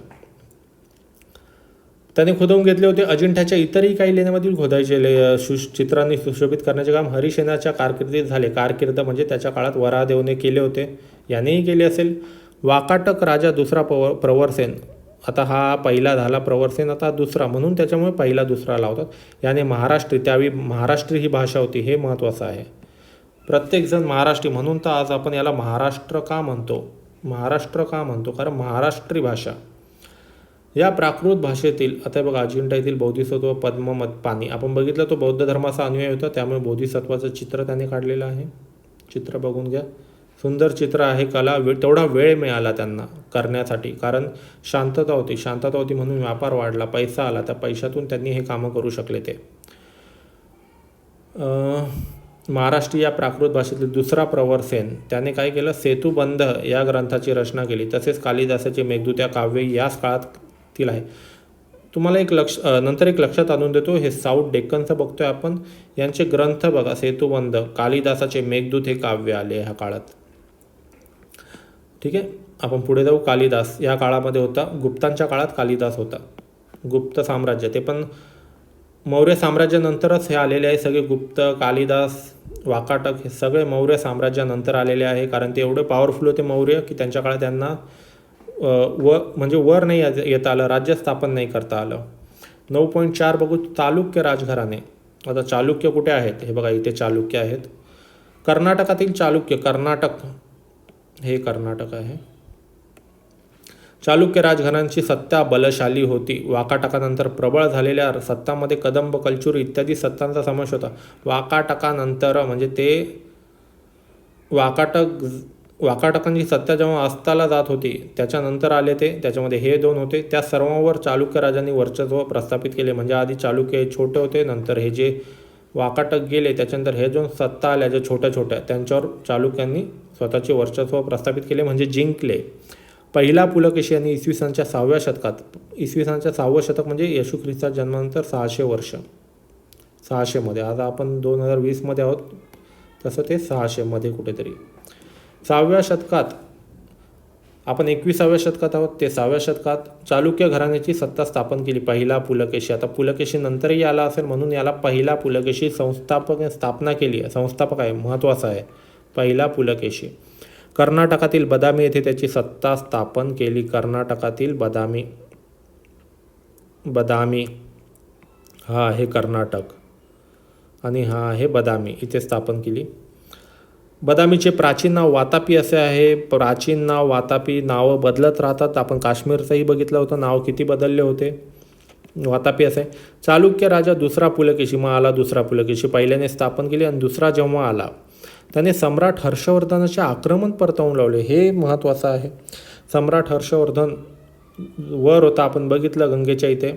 त्याने खोदवून घेतले होते. अजिंठ्याच्या इतरही काही लेण्यामधील खोदायचे चित्रांनी सुशोभित करण्याचे काम हरिसेनाच्या कारकिर्दीत झाले. कारकिर्द म्हणजे त्याच्या काळात वराहदेवने केले होते, यानेही केले असेल. वाकाटक राजा दुसरा प्रवरसेन, आता हा पहिला झाला प्रवरसेन, आता दुसरा, म्हणून त्याच्यामुळे पहिला दुसरा लावतात. याने महाराष्ट्री ही भाषा होती, हे महत्त्वाचं आहे. प्रत्येकजण महाराष्ट्री, म्हणून तर आज आपण याला महाराष्ट्र का म्हणतो? कारण महाराष्ट्री भाषा. या प्राकृत भाषेतील, आता बघा अजिंठा येथील बोधिसत्व पद्ममत पाणी आपण बघितलं, तो बौद्ध धर्माचा अनुयायी होता, त्यामुळे बोधिसत्वाचं चित्र त्याने काढलेलं आहे. चित्र बघून घ्या, सुंदर चित्र आहे. तेवढा वेळ मिळाला त्यांना करण्यासाठी, कारण शांतता होती म्हणून व्यापार वाढला, पैसा आला, त्या पैशातून त्यांनी हे कामं करू शकले. ते महाराष्ट्री या प्राकृत भाषेतील दुसरा प्रवरसेन, त्याने काय केलं? सेतुबंध या ग्रंथाची रचना केली. तसेच कालिदासाचे मेघदूत या काव्य याच काळातील आहे. तुम्हाला नंतर एक लक्षात आणून देतो, हे साऊथ डेक्कनचं बघतोय आपण. यांचे ग्रंथ बघा, सेतुबंध, कालिदासाचे मेघदूत हे काव्य आले ह्या काळात. ठीक आहे, आपण पुढे जाऊ. कालिदास या काळामध्ये होता, गुप्तांच्या काळात कालिदास होता. गुप्त साम्राज्य, ते पण मौर्य साम्राज्यानंतरच हे आलेले आहे. सगळे गुप्त, कालिदास, वाकाटक हे सगळे मौर्य साम्राज्यानंतर आलेले आहे. कारण ते एवढे पॉवरफुल होते मौर्य की त्यांच्या काळात त्यांना वर नाही येता आलं, राज्य स्थापन नाही करता आलं. 9.4 बघू, चालुक्य राजघराणे. आता चालुक्य कुठे आहेत? हे बघा इथे चालुक्य आहेत. कर्नाटकातील चालुक्य, हे कर्नाटक आहे. चालुक्य राजघराण्यांची सत्ता बलशाली होती. वाकाटकानंतर प्रबळ झालेल्या सत्तांमध्ये कदंब, कलचुर इत्यादी सत्तांचा समावेश होता. वाकाटकानंतर म्हणजे ते वाकाटकांची सत्ता जेव्हा अस्ताला जात होती त्याच्यानंतर आले ते, त्याच्यामध्ये हे 2 होते. त्या सर्वांवर चालुक्य राजांनी वर्चस्व प्रस्थापित केले. म्हणजे आधी चालुक्य हे छोटे होते, नंतर हे जे वाकाटक गेले, त्याच्यानंतर हे जो सत्ता आल्या ज्या छोट्या त्यांच्यावर चालुक्यांनी स्वतःचे वर्चस्व प्रस्थापित केले, म्हणजे जिंकले. पहिला पुलकेशी यांनी इसवी सनच्या 6व्या शतकात, इसवी सनच्या 6वं शतक म्हणजे येशू ख्रिस्ता जन्मानंतर 600 वर्ष, 600मध्ये, आता आपण 2020मध्ये आहोत, तसं ते 600मध्ये कुठेतरी 6व्या शतकात आपण 21व्या शतकात आहोत. ते 6व्या शतकात चालुक्य घराण्याची सत्ता स्थापन केली. पहिला पुलकेशी. आता पुलकेशी नंतरही आला असेल म्हणून याला पहिला पुलकेशी स्थापना केली आहे. संस्थापक आहे, महत्त्वाचा आहे. पहिला पुलकेशी. कर्नाटकातील बदामी येथे त्याची सत्ता स्थापन केली. कर्नाटकातील बदामी हा आहे कर्नाटक आणि हा आहे बदामी, इथे स्थापन केली. बदामीचे प्राचीन नाव वातापी असे आहे. प्राचीन नाव वातापी. नावं बदलत राहतात. आपण काश्मीरचंही बघितलं होतं, नाव किती बदलले होते. वातापी असे. चालुक्य राजा दुसरा पुलकेशी. मग आला दुसरा पुलकेशी. पहिल्याने स्थापन केली आणि दुसरा जेव्हा आला त्याने सम्राट हर्षवर्धनाचे आक्रमण परतवून लावले. हे महत्त्वाचं आहे. सम्राट हर्षवर्धन वर होता, आपण बघितलं गंगेच्या इथे.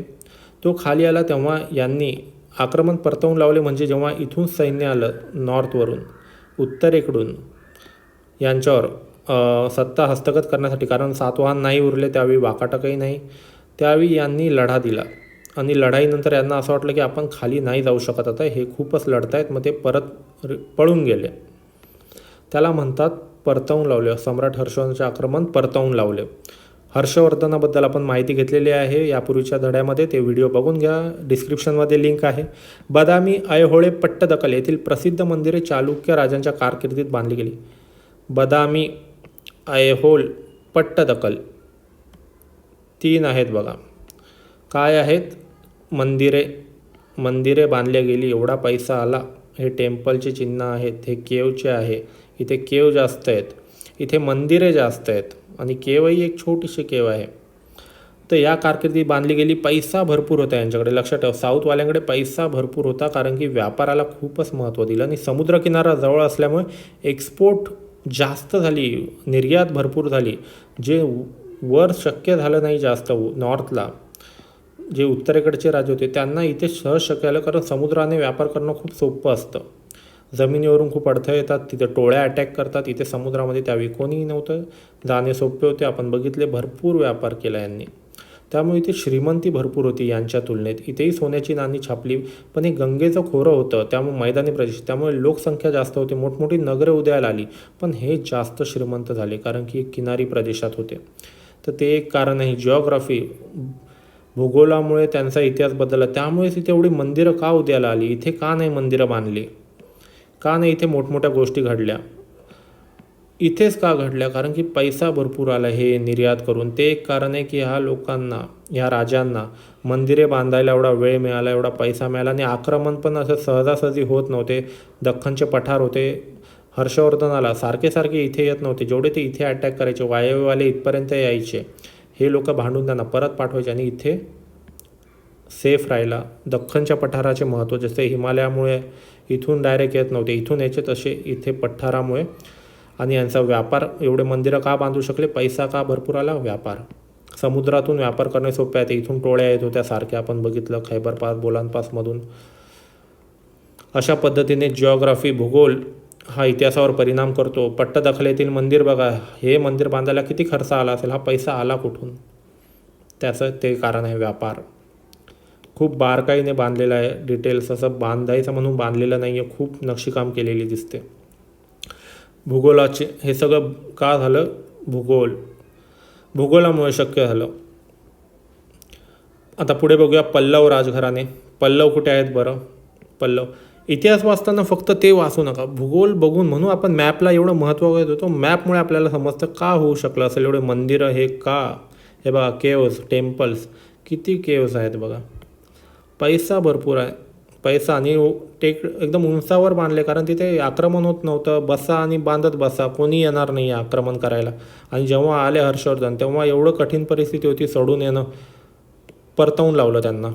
तो खाली आला तेव्हा यांनी आक्रमण परतवून लावले. म्हणजे जेव्हा इथून सैन्य आलं नॉर्थवरून, उत्तरेकडून यांच्यावर सत्ता हस्तगत करण्यासाठी, कारण सातवाहन नाही उरले त्यावेळी, वाकाटकही नाही, त्यावेळी यांनी लढा दिला. आणि लढाईनंतर यांना असं वाटलं की आपण खाली नाही जाऊ शकत आता, हे खूपच लढतायत. मग ते परत पळून गेले. त्याला म्हणतात परतवून लावले. सम्राट हर्षवर्धनाचे आक्रमण परतवून लावले. हर्षवर्धनाबद्दल आपण माहिती घेतलेली आहे यापूर्वीच्या धड्यामध्ये, ते व्हिडिओ बघून घ्या, डिस्क्रिप्शनमध्ये लिंक आहे. बदामी, ऐहोळे, पट्टदकल येथील प्रसिद्ध मंदिरे चालुक्य राजांच्या कारकिर्दीत बांधली गेली. बदामी, ऐहोल, पट्टदकल 3 आहेत बघा. काय आहेत? मंदिरे बांधल्या गेली. एवढा पैसा आला. हे टेम्पलचे चिन्ह आहेत. हे केवचे आहे. इथे केव जास्त आहेत, इथे मंदिरे जास्त आहेत आणि केवही एक छोटीशी केव आहे. तर या कारकिर्दी बांधली गेली. पैसा भरपूर होता यांच्याकडे. लक्षात ठेवा, साऊथवाल्यांकडे पैसा भरपूर होता, कारण की व्यापाराला खूपच महत्त्व दिलं आणि समुद्रकिनारा जवळ असल्यामुळे एक्सपोर्ट जास्त झाली, निर्यात भरपूर झाली. जे वर शक्य झालं नाही जास्त नॉर्थला, जे उत्तरेकडचे राज्य होते त्यांना इथे सहज शक्य आलं, कारण समुद्राने व्यापार करणं खूप सोपं असतं. जमिनीवरून खूप अडथळे येतात, तिथे टोळ्या अटॅक करतात. इथे समुद्रामध्ये त्यावेळी कोणीही नव्हतं, जाणे सोपे होते. आपण बघितले भरपूर व्यापार केला यांनी, त्यामुळे इथे श्रीमंती भरपूर होती यांच्या तुलनेत. इथेही सोन्याची नाणी छापली, पण हे गंगेचं खोरं होतं त्यामुळे मैदानी प्रदेश, त्यामुळे लोकसंख्या जास्त होती, मोठमोठी नगरे उदयाला आली. पण हे जास्त श्रीमंत झाले कारण की किनारी प्रदेशात होते. तर ते एक कारण आहे. जिओग्राफी, भूगोलामुळे त्यांचा इतिहास बदलला. त्यामुळेच इथे एवढी मंदिरं का उदयाला आली. इथे का नाही मंदिरं बांधली, का नाही इथे मोठमोठ्या गोष्टी घडल्या. इथेच का घडल्या, कारण की पैसा भरपूर आला हे निर्यात करून. ते एक कारण आहे की ह्या लोकांना, ह्या राजांना मंदिरे बांधायला एवढा वेळ मिळाला, एवढा पैसा मिळाला. आणि आक्रमण पण असं सहजासहजी होत नव्हते. दख्खनचे पठार होते. हर्षवर्धनाला सारखे इथे येत नव्हते. जेवढे ते इथे अटॅक करायचे, वायव्यवाले इथपर्यंत यायचे, हे लोक भांडून त्यांना परत पाठवायचे आणि इथे सेफ राहिला. दख्खनच्या पठाराचे महत्त्व, जसे हिमालयामुळे इथून डायरेक्ट येत नव्हते, इथून यायचे, तसे इथे पठारामुळे. आणि यांचा व्यापार, एवढे मंदिरं का बांधू शकले, पैसा का भरपूर आला, व्यापार. समुद्रातून व्यापार करणे सोपे आहे. इथून टोळ्या येत होत्या सारख्या, आपण बघितलं खैबर पास, बोलान पासमधून. अशा पद्धतीने जिओग्राफी, भूगोल हा इतिहासावर परिणाम करतो. पट्टदखल मंदिर बघा, हे मंदिर बांधायला किती खर्च आला असेल, हा पैसा आला कुठून, त्याचं ते कारण आहे व्यापार. खूप बारकाईने बांधलेलं आहे. डिटेल्स असं बांधायचं म्हणून बांधलेलं नाही आहे, खूप नक्षीकाम केलेली दिसते. भूगोलाचे हे सगळं का झालं, भूगोलामुळे शक्य झालं. आता पुढे बघूया पल्लव राजघराणे. पल्लव कुठे आहेत बरं. पल्लव इतिहास वाचताना फक्त ते वाचू नका, भूगोल बघून. म्हणून आपण मॅपला एवढं महत्त्व देत होतो. मॅपमुळे आपल्याला समजतं का होऊ शकलं असेल एवढे मंदिरं, हे का. हे बघा केव्ज, टेम्पल्स, किती केव्ज आहेत बघा. पैसा भरपूर आहे, पैसा. आणि एकदम उंचावर बांधले, कारण तिथे आक्रमण होत नव्हतं. बसा आणि बांधत बसा, कोणी येणार नाही आक्रमण करायला. आणि जेव्हा आले हर्षवर्धन तेव्हा एवढं कठीण परिस्थिती होती, सोडून येणं, परतवून लावलं त्यांना.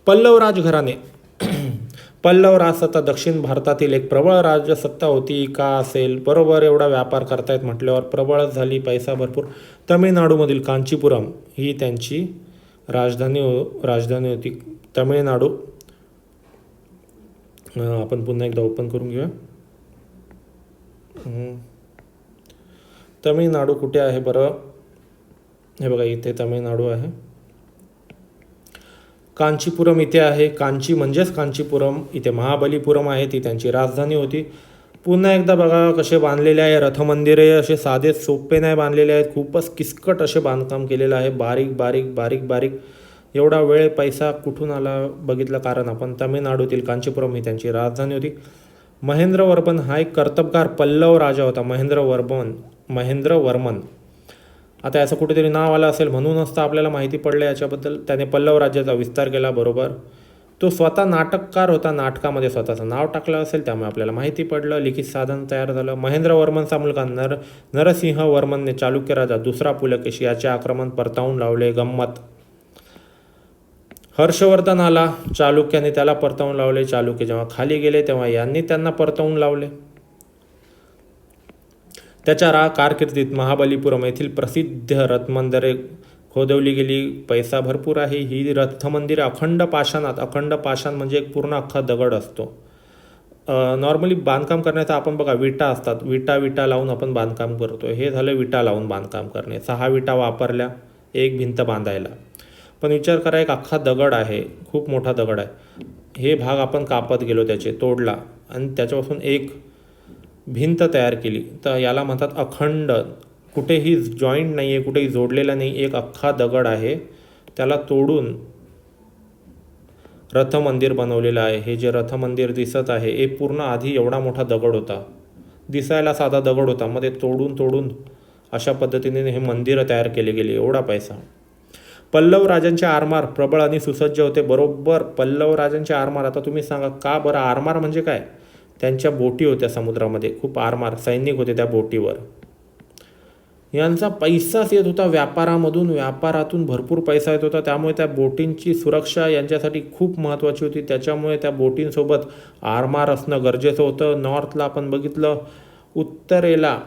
पल्लव राजघराणे. पल्लव राजसत्ता दक्षिण भारतातील एक प्रबळ राजसत्ता होती. का असेल, बरोबर, एवढा व्यापार करतायत म्हटल्यावर प्रबळच झाली, पैसा भरपूर. तमिळनाडूमधील कांचीपुरम ही त्यांची राजधानी होती. तमिळनाडू, आपण पुन्हा एकदा ओपन करून घेऊया. तमिळनाडू कुठे आहे बरं, हे बघा इथे तमिळनाडू आहे. कांचीपुरम इथे आहे. कांची म्हणजेच कांचीपुरम. इथे महाबलीपुरम आहे, ती त्यांची राजधानी होती. पुन्हा एकदा बघा कसे बांधलेले आहे रथमंदिरे. असे साधे सोपे नाही बांधलेले आहेत, खूपच किचकट असे बांधकाम केलेलं आहे. बारीक बारीक बारीक बारीक. एवढा वेळ पैसा कुठून आला बघितलं, कारण आपण तामिळनाडूतील कांचीपुरम ही त्यांची राजधानी होती. महेंद्रवर्मन हा एक कर्तबगार पल्लव राजा होता. महेंद्रवर्मन. आता याचं कुठेतरी नाव आलं असेल म्हणूनच तर आपल्याला माहिती पडलं याच्याबद्दल. त्याने पल्लव राज्याचा विस्तार केला, बरोबर. तो स्वतः नाटककार होता, नाटकामध्ये स्वतःचं नाव टाकलं असेल त्यामुळे आपल्याला माहिती पडलं. लिखित साधन तयार झालं. महेंद्रवर्मनचा मुलगा नरसिंहवर्मनने चालुक्य राजा दुसरा पुलकेशी याचे आक्रमण परतावून लावले. गंमत. हर्षवर्धन आला, चालुक्याने त्याला परतावून लावले. चालुक्य जेव्हा खाली गेले तेव्हा यांनी त्यांना परतावून लावले. त्याच्या कारकिर्दीत महाबलीपुरम येथील प्रसिद्ध रथमंदिरे खोदवली गेली. पैसा भरपूर आहे. ही रथमंदिरे अखंड पाषाण म्हणजे एक पूर्ण अख्खा दगड असतो. नॉर्मली बांधकाम करण्याचा आपण बघा विटा असतात, विटा लावून आपण बांधकाम करतो. हे झालं विटा लावून बांधकाम करणे. 6 विटा वापरल्या एक भिंत बांधायला. पण विचार करा, एक अख्खा दगड आहे, खूप मोठा दगड आहे. हे भाग आपण कापत गेलो, त्याचे तोडला आणि त्याच्यापासून एक भिंत तयार केली, तर याला म्हणतात अखंड. कुठेही जॉईंट नाही आहे, कुठेही जोडलेला नाही, एक अख्खा दगड आहे, त्याला तोडून रथमंदिर बनवलेलं आहे. हे जे रथमंदिर दिसत आहे हे पूर्ण आधी एवढा मोठा दगड होता, दिसायला साधा दगड होता, मग ते तोडून अशा पद्धतीने हे मंदिरं तयार केले गेले. एवढा पैसा. पल्लव राजांचे आरमार प्रबळ आणि सुसज्ज होते, बरोबर. पल्लव राजांचे आरमार, आता तुम्ही सांगा का बरं? आरमार म्हणजे काय? त्यांच्या बोटी होत्या समुद्रामध्ये, खूप आरमार सैनिक होते त्या बोटीवर. यांचा पैसाच येत होता व्यापारातून भरपूर पैसा येत होता, त्यामुळे त्या बोटींची सुरक्षा यांच्यासाठी खूप महत्त्वाची होती. त्याच्यामुळे त्या बोटींसोबत आरमार असणं गरजेचं होतं. नॉर्थला आपण बघितलं, उत्तरेला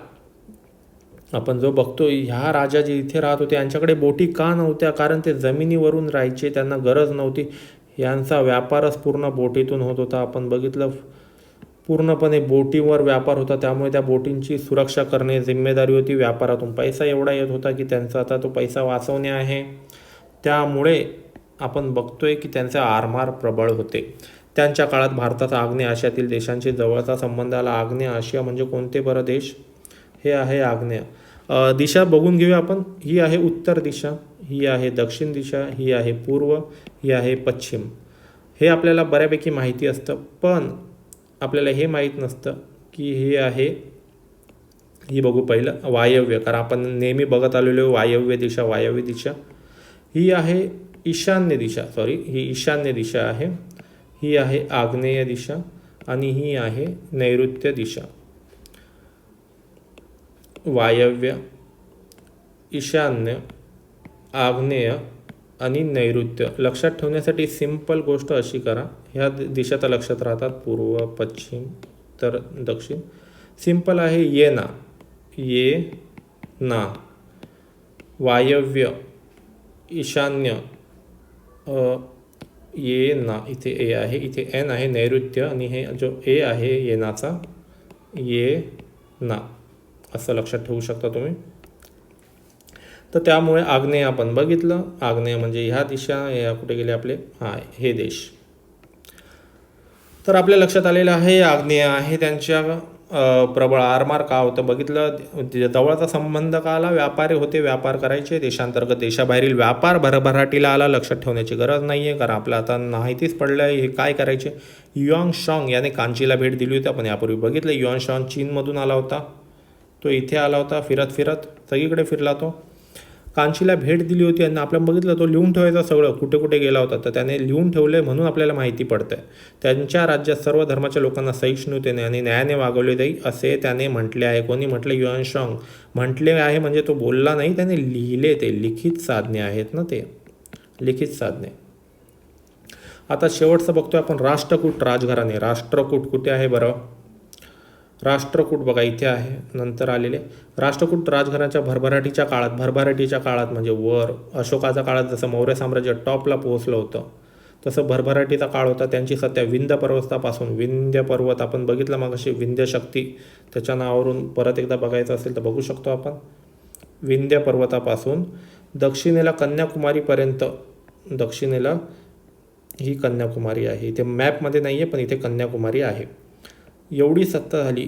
आपण जो बघतो ह्या राजा जे इथे राहत होते यांच्याकडे बोटी का नव्हत्या? कारण ते जमिनीवरून राहायचे, त्यांना गरज नव्हती. यांचा व्यापारच पूर्ण बोटीतून होत होता. आपण बघितलं पूर्णपणे बोटीवर व्यापार होता, त्यामुळे त्या बोटींची सुरक्षा करणे जिम्मेदारी होती. व्यापारातून पैसा एवढा येत होता की त्यांचा आता तो पैसा वाचवणे आहे. त्यामुळे आपण बघतोय की त्यांचे आरमार प्रबळ होते. त्यांच्या काळात भारताचा आग्नेय आशियातील देशांशी जवळचा संबंध आला. आग्नेय आशिया म्हणजे कोणते बरं देश? हे आहे आग्नेय. दिशा बघून घेऊया आपण. ही आहे उत्तर दिशा, ही आहे दक्षिण दिशा, ही आहे पूर्व, ही आहे पश्चिम. हे आपल्याला बऱ्यापैकी माहिती असतं, पण आपल्याला हे माहीत नसतं की हे आहे, ही बघू पहिलं वायव्य, कारण आपण नेहमी बघत आलेलो वायव्य दिशा. ही आहे ईशान्य दिशा, ही ईशान्य दिशा आहे. ही आहे आग्नेय दिशा आणि ही आहे नैऋत्य दिशा. वायव्य, ईशान्य, आग्नेय आणि नैऋत्य. लक्षात ठेवण्यासाठी सिंपल गोष्ट अशी करा, ह्या दिशा तर लक्षात राहतात, पूर्व, पश्चिम तर दक्षिण. सिंपल आहे ये ना. वायव्य, ईशान्य, ये ना, इथे ए आहे, इथे एन आहे, नैऋत्य, आणि हे जो ए आहे येनाचा, ये ना, असं लक्षात ठेवू शकता तुम्ही. तर त्यामुळे आग्नेय आपण बघितलं. आग्नेय म्हणजे ह्या दिशा, या कुठे गेले आपले, हे देश. तर आपल्या लक्षात आलेलं आहे आग्नेय आहे त्यांच्या प्रबळ आरमार का होतं बघितलं. जवळचा संबंध का आला? व्यापारी होते, व्यापार करायचे. देशांतर्गत देशाबाहेरील व्यापार भरभराटीला आला. लक्षात ठेवण्याची गरज नाही आहे, कारण आपलं आता माहितीच पडलं आहे हे काय करायचे. युआन शॉंग याने कांचीला भेट दिली होती, आपण यापूर्वी बघितलं. युआन शॉंग चीनमधून आला होता, तो इथे आला होता, फिरत सगळीकडे फिरला तो. कांचीला भेट दिली होती आणि आपण बघितलं तो लिहून ठेवायचा सगळं कुठे कुठे गेला होता, तर त्याने लिहून ठेवले म्हणून आपल्याला माहिती पडतं. त्यांच्या राज्यात सर्व धर्माच्या लोकांना सहिष्णुतेने आणि न्यायाने वागवले जाईल असे त्याने म्हटले आहे. कोणी म्हटलं? युआन शॉंग म्हटले आहे, म्हणजे तो बोलला नाही, त्याने लिहिले. ते लिखित साधने आहेत ना, ते लिखित साधने. आता शेवटचं बघतोय आपण राष्ट्रकूट राजघराणे. राष्ट्रकूट कुठे आहे बरं? राष्ट्रकूट बघा इथे आहे, नंतर आलेले. राष्ट्रकूट राजघराण्याच्या भरभराटीच्या काळात म्हणजे वर अशोकाच्या काळात जसं मौर्य साम्राज्य टॉपला पोहोचलं होतं, तसं भरभराटीचा काळ होता. त्यांची सत्ता विंध्य पर्वतापासून, विंध्य पर्वत आपण बघितलं मग अशी विंध्य शक्ती, त्याच्या नावावरून परत एकदा बघायचं असेल तर बघू शकतो आपण. विंध्य पर्वतापासून दक्षिणेला कन्याकुमारीपर्यंत, दक्षिणेला ही कन्याकुमारी आहे. इथे मॅपमध्ये नाही आहे पण इथे कन्याकुमारी आहे. एवढी सत्ता झाली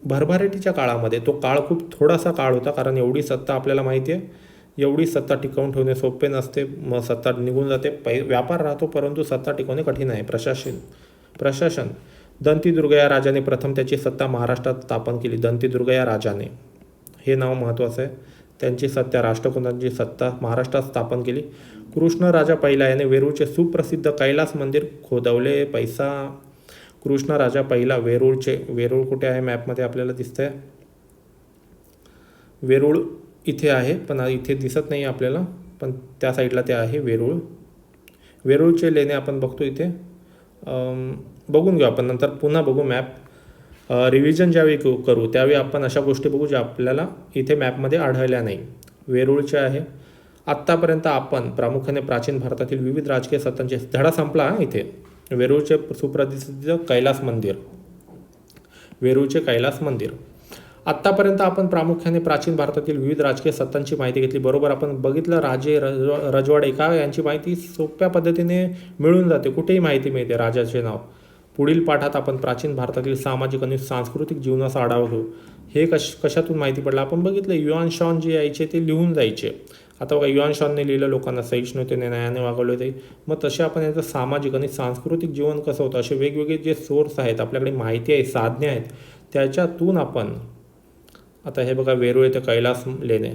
भरभराटीच्या काळामध्ये, तो काळ खूप थोडासा काळ होता, कारण एवढी सत्ता आपल्याला माहिती आहे, एवढी सत्ता टिकवून ठेवणे सोपे नसते. मग सत्ता निघून जाते, व्यापार राहतो, परंतु सत्ता टिकवणे कठीण आहे. प्रशासन दंतीदुर्ग या राजाने प्रथम त्याची सत्ता महाराष्ट्रात स्थापन केली. दंतीदुर्ग या राजाने, हे नाव महत्त्वाचं आहे. त्यांची सत्ता, राष्ट्रकुटांची सत्ता महाराष्ट्रात स्थापन केली. कृष्णराजा पहिला याने वेरूळचे सुप्रसिद्ध कैलास मंदिर खोदवले. कृष्णराजा पहिला वेरूळ कुठे आहे मॅपमध्ये आपल्याला दिसतंय, वेरूळ इथे आहे, पण इथे दिसत नाही आपल्याला, पण त्या साईडला ते आहे वेरूळचे लेणे आपण बघतो इथे. बघून घेऊ आपण, नंतर पुन्हा बघू मॅप. रिव्हिजन ज्यावेळी करू त्यावेळी आपण अशा गोष्टी बघू ज्या आपल्याला इथे मॅपमध्ये आढळल्या नाही. वेरूळचे आहे. आत्तापर्यंत आपण प्रामुख्याने प्राचीन भारतातील विविध राजकीय सत्तांचे, धडा संपला इथे. वेरूळचे सुप्रसिद्ध कैलास मंदिर, वेरूळचे कैलास मंदिर. आत्तापर्यंत आपण प्रामुख्याने प्राचीन भारतातील विविध राजकीय सत्तांची माहिती घेतली. बरोबर, आपण बघितलं राजे रजवाडे का यांची माहिती सोप्या पद्धतीने मिळून जाते, कुठेही माहिती मिळते राजाचे नाव. पुढील पाठात आपण प्राचीन भारतातील सामाजिक आणि सांस्कृतिक जीवनाचा आढावा घेऊ. हे कशातून माहिती पडलं आपण बघितलं, युआन शॉन जे यायचे ते लिहून जायचे. आता बघा, युआन शॉनने लिहिलं, लोकांना सहिष्णुतेने न्यायाने वागवले होते. मग तसे आपण याचं सामाजिक आणि सांस्कृतिक जीवन कसं होतं, असे वेगवेगळे जे सोर्स आहेत, आपल्याकडे माहिती आहे, साधने आहेत, त्याच्यातून आपण, आता हे बघा वेरूळ येथे कैलास लेणे,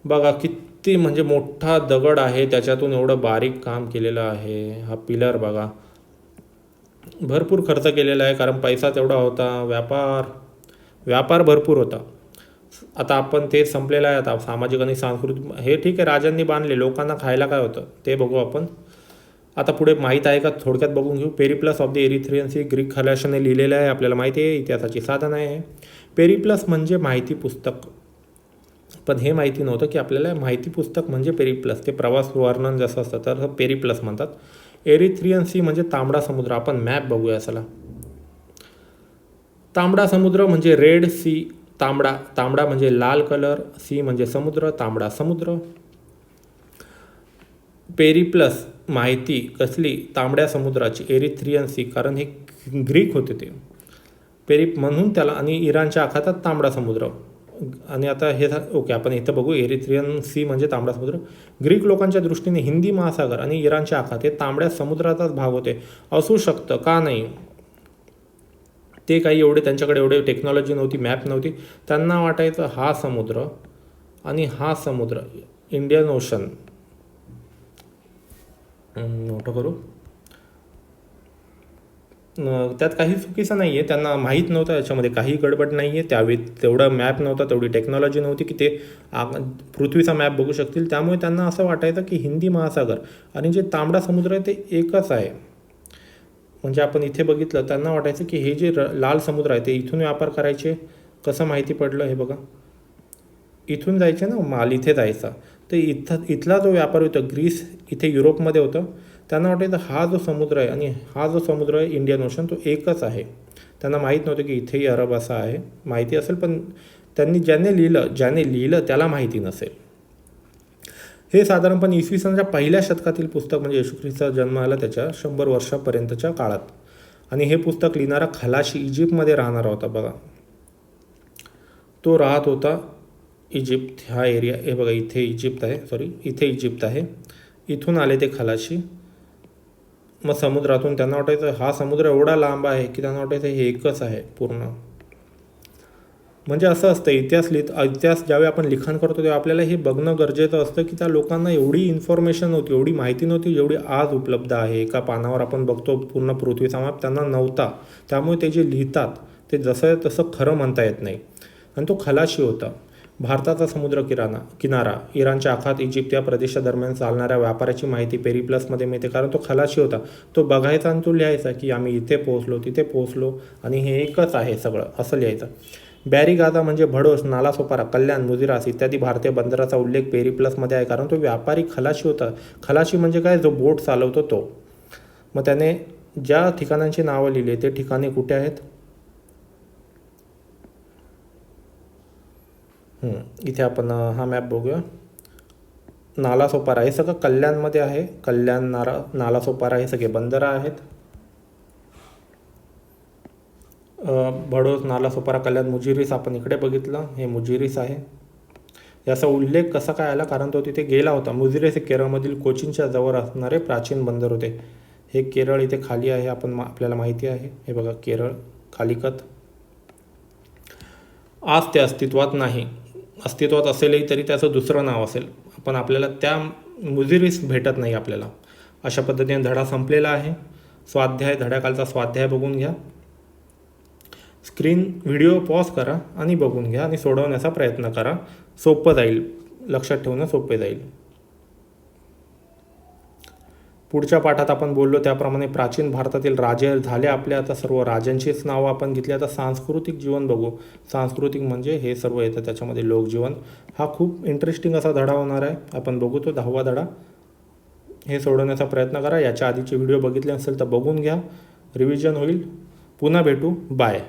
बघा किती म्हणजे मोठा दगड आहे, त्याच्यातून एवढं बारीक काम केलेलं आहे. हा पिलर बघा, भरपूर खर्च केलेला आहे, कारण पैसा तेवढा होता, व्यापार भरपूर होता. आता आपण ते संपलेलं आहे. आता सामाजिक आणि सांस्कृतिक हे ठीक आहे, राजांनी बांधले, लोकांना खायला काय होतं ते बघू आपण. आता पुढे माहीत आहे का, थोडक्यात बघून घेऊ. Periplus of the Erythraean Sea Greek खलाशाने लिहिलेलं आहे, आपल्याला माहिती आहे, इतिहासाची साधन आहे. पेरिप्लस म्हणजे माहिती पुस्तक, पण हे माहिती नव्हतं की आपल्याला माहिती पुस्तक म्हणजे पेरिप्लस, ते प्रवास वर्णन जसं असतं तर पेरिप्लस म्हणतात. एरिथ्रियन सी म्हणजे तांबडा समुद्र. आपण मॅप बघूया चला. तांबडा समुद्र म्हणजे रेड सी, तांबडा म्हणजे लाल कलर, सी म्हणजे समुद्र, तांबडा समुद्र. पेरिप्लस माहिती कसली, तांबड्या समुद्राची. एरिथ्रियन सी कारण हे ग्रीक होते ते, म्हणून त्याला, आणि इराणच्या आखातात तांबडा समुद्र. आणि आता हे ओके, आपण इथं बघू. एरिथ्रियन सी म्हणजे तांबडा समुद्र. ग्रीक लोकांच्या दृष्टीने हिंदी महासागर आणि इराणच्या आखात हे तांबड्या समुद्राचाच भाग होते. असू शकतं, का नाही, ते काही एवढे त्यांच्याकडे एवढे टेक्नॉलॉजी नव्हती, मॅप नव्हती. त्यांना वाटायचं हा समुद्र आणि हा समुद्र, इंडियन ओशन, मोठं करू, त्यात काही चुकीचं नाही आहे. त्यांना माहीत नव्हतं, याच्यामध्ये काही गडबड नाही आहे. त्यावेळी तेवढा मॅप नव्हता, तेवढी टेक्नॉलॉजी नव्हती की ते पृथ्वीचा मॅप बघू शकतील. त्यामुळे त्यांना असं वाटायचं की हिंदी महासागर आणि जे तांबडा समुद्र आहे ते एकच आहे. म्हणजे आपण इथे बघितलं, त्यांना वाटायचं की हे जे लाल समुद्र आहे ते इथून व्यापार करायचे. कसं माहिती पडलं हे बघा, इथून जायचे ना माल, इथे जायचा, तर इथला जो व्यापार होता ग्रीस, इथे युरोपमध्ये होतं. त्यांना वाटायचं हा जो समुद्र आहे आणि हा जो समुद्र आहे इंडियन ओशन, तो एकच आहे. त्यांना माहीत नव्हतं की इथेही अरब असा आहे. माहिती असेल, पण ज्याने लिहिलं त्याला माहिती नसेल. हे साधारणपणे इसवी सनच्या पहिल्या शतकातील पुस्तक, म्हणजे येशू ख्रिस्ताचा जन्म आला त्याच्या 100 वर्षापर्यंतच्या काळात. आणि हे पुस्तक लिहिणारा खलाशी इजिप्तमध्ये राहणारा होता. बघा, तो राहत होता इजिप्त, हा एरिया, हे बघा इथे इजिप्त आहे, इथे इजिप्त आहे. इथून आले ते खलाशी. मग समुद्रातून त्यांना वाटायचं हा समुद्र एवढा लांब आहे की त्यांना वाटायचं हे एकच आहे पूर्ण. म्हणजे असं असतं, इतिहास ज्यावेळी आपण लिखाण करतो तेव्हा आपल्याला हे बघणं गरजेचं असतं की त्या लोकांना एवढी इन्फॉर्मेशन नव्हती, एवढी माहिती नव्हती जेवढी आज उपलब्ध आहे. एका पानावर आपण बघतो पूर्ण पृथ्वीचा मॅप, त्यांना नव्हता. त्यामुळे ते जे लिहितात ते जसं तसं खरं म्हणता येत नाही. आणि तो खलाशी होता. भारताचा समुद्र किनारा, इराणच्या आखात, इजिप्त या प्रदेशादरम्यान चालणाऱ्या व्यापाराची माहिती पेरिप्लसमध्ये मिळते, कारण तो खलाशी होता. तो बघायचा आणि तो लिहायचा की आम्ही इथे पोहोचलो, तिथे पोहोचलो आणि हे एकच आहे सगळं, असं लिहायचं. बॅरीगादा म्हणजे भडोस, नालासोपारा, कल्याण, मुजिरास इत्यादी भारतीय बंदराचा उल्लेख पेरिप्लसमध्ये आहे, कारण तो व्यापारी खलाशी होता. खलाशी म्हणजे काय, जो बोट चालवतो तो. मग त्याने ज्या ठिकाणांची नावं लिहिली ते ठिकाणे कुठे आहेत, इथे आपण हा मॅप बघूया. नालासोपारा हे सगळं कल्याणमध्ये आहे. नालासोपारा हे सगळे बंदरं आहेत. बडोस, नालासोपारा, कल्याण, मुजिरीस आपण इकडे बघितलं. हे मुजिरीस आहे. याचा उल्लेख कसा काय आला? कारण तो तिथे गेला होता. मुजिरीस हे केरळमधील कोचीनच्या जवळ असणारे प्राचीन बंदर होते. हे केरळ इथे खाली आहे, आपल्याला माहिती आहे. हे बघा केरळ कालिकत. आज ते अस्तित्वात नाही. अस्तित्वात असेलही तरी त्याचं दुसरं नाव असेल, पण आपल्याला त्या मुजिरीस भेटत नाही आपल्याला. अशा पद्धतीने धडा संपलेला आहे. स्वाध्याय, धड्याकालचा स्वाध्याय बघून घ्या. व्हिडिओ पॉज करा आणि बघून घ्या आणि सोडवण्याचा प्रयत्न करा. सोपं जाईल, लक्षात ठेवणं सोपे जाईल. पुढच्या पाठात आपण बोललो त्याप्रमाणे प्राचीन भारतातील राजे झाले आपले. आता सर्व राजांचीच नावं आपण घेतली. आता सांस्कृतिक जीवन बघू. सांस्कृतिक म्हणजे हे सर्व येतं त्याच्यामध्ये, लोकजीवन. हा खूप इंटरेस्टिंग असा धडा होणार आहे. आपण बघू तो 10वा धडा. हे सोडवण्याचा प्रयत्न करा. याच्या आधीचे व्हिडिओ बघितले असेल तर बघून घ्या, रिव्हिजन होईल. पुन्हा भेटू. बाय.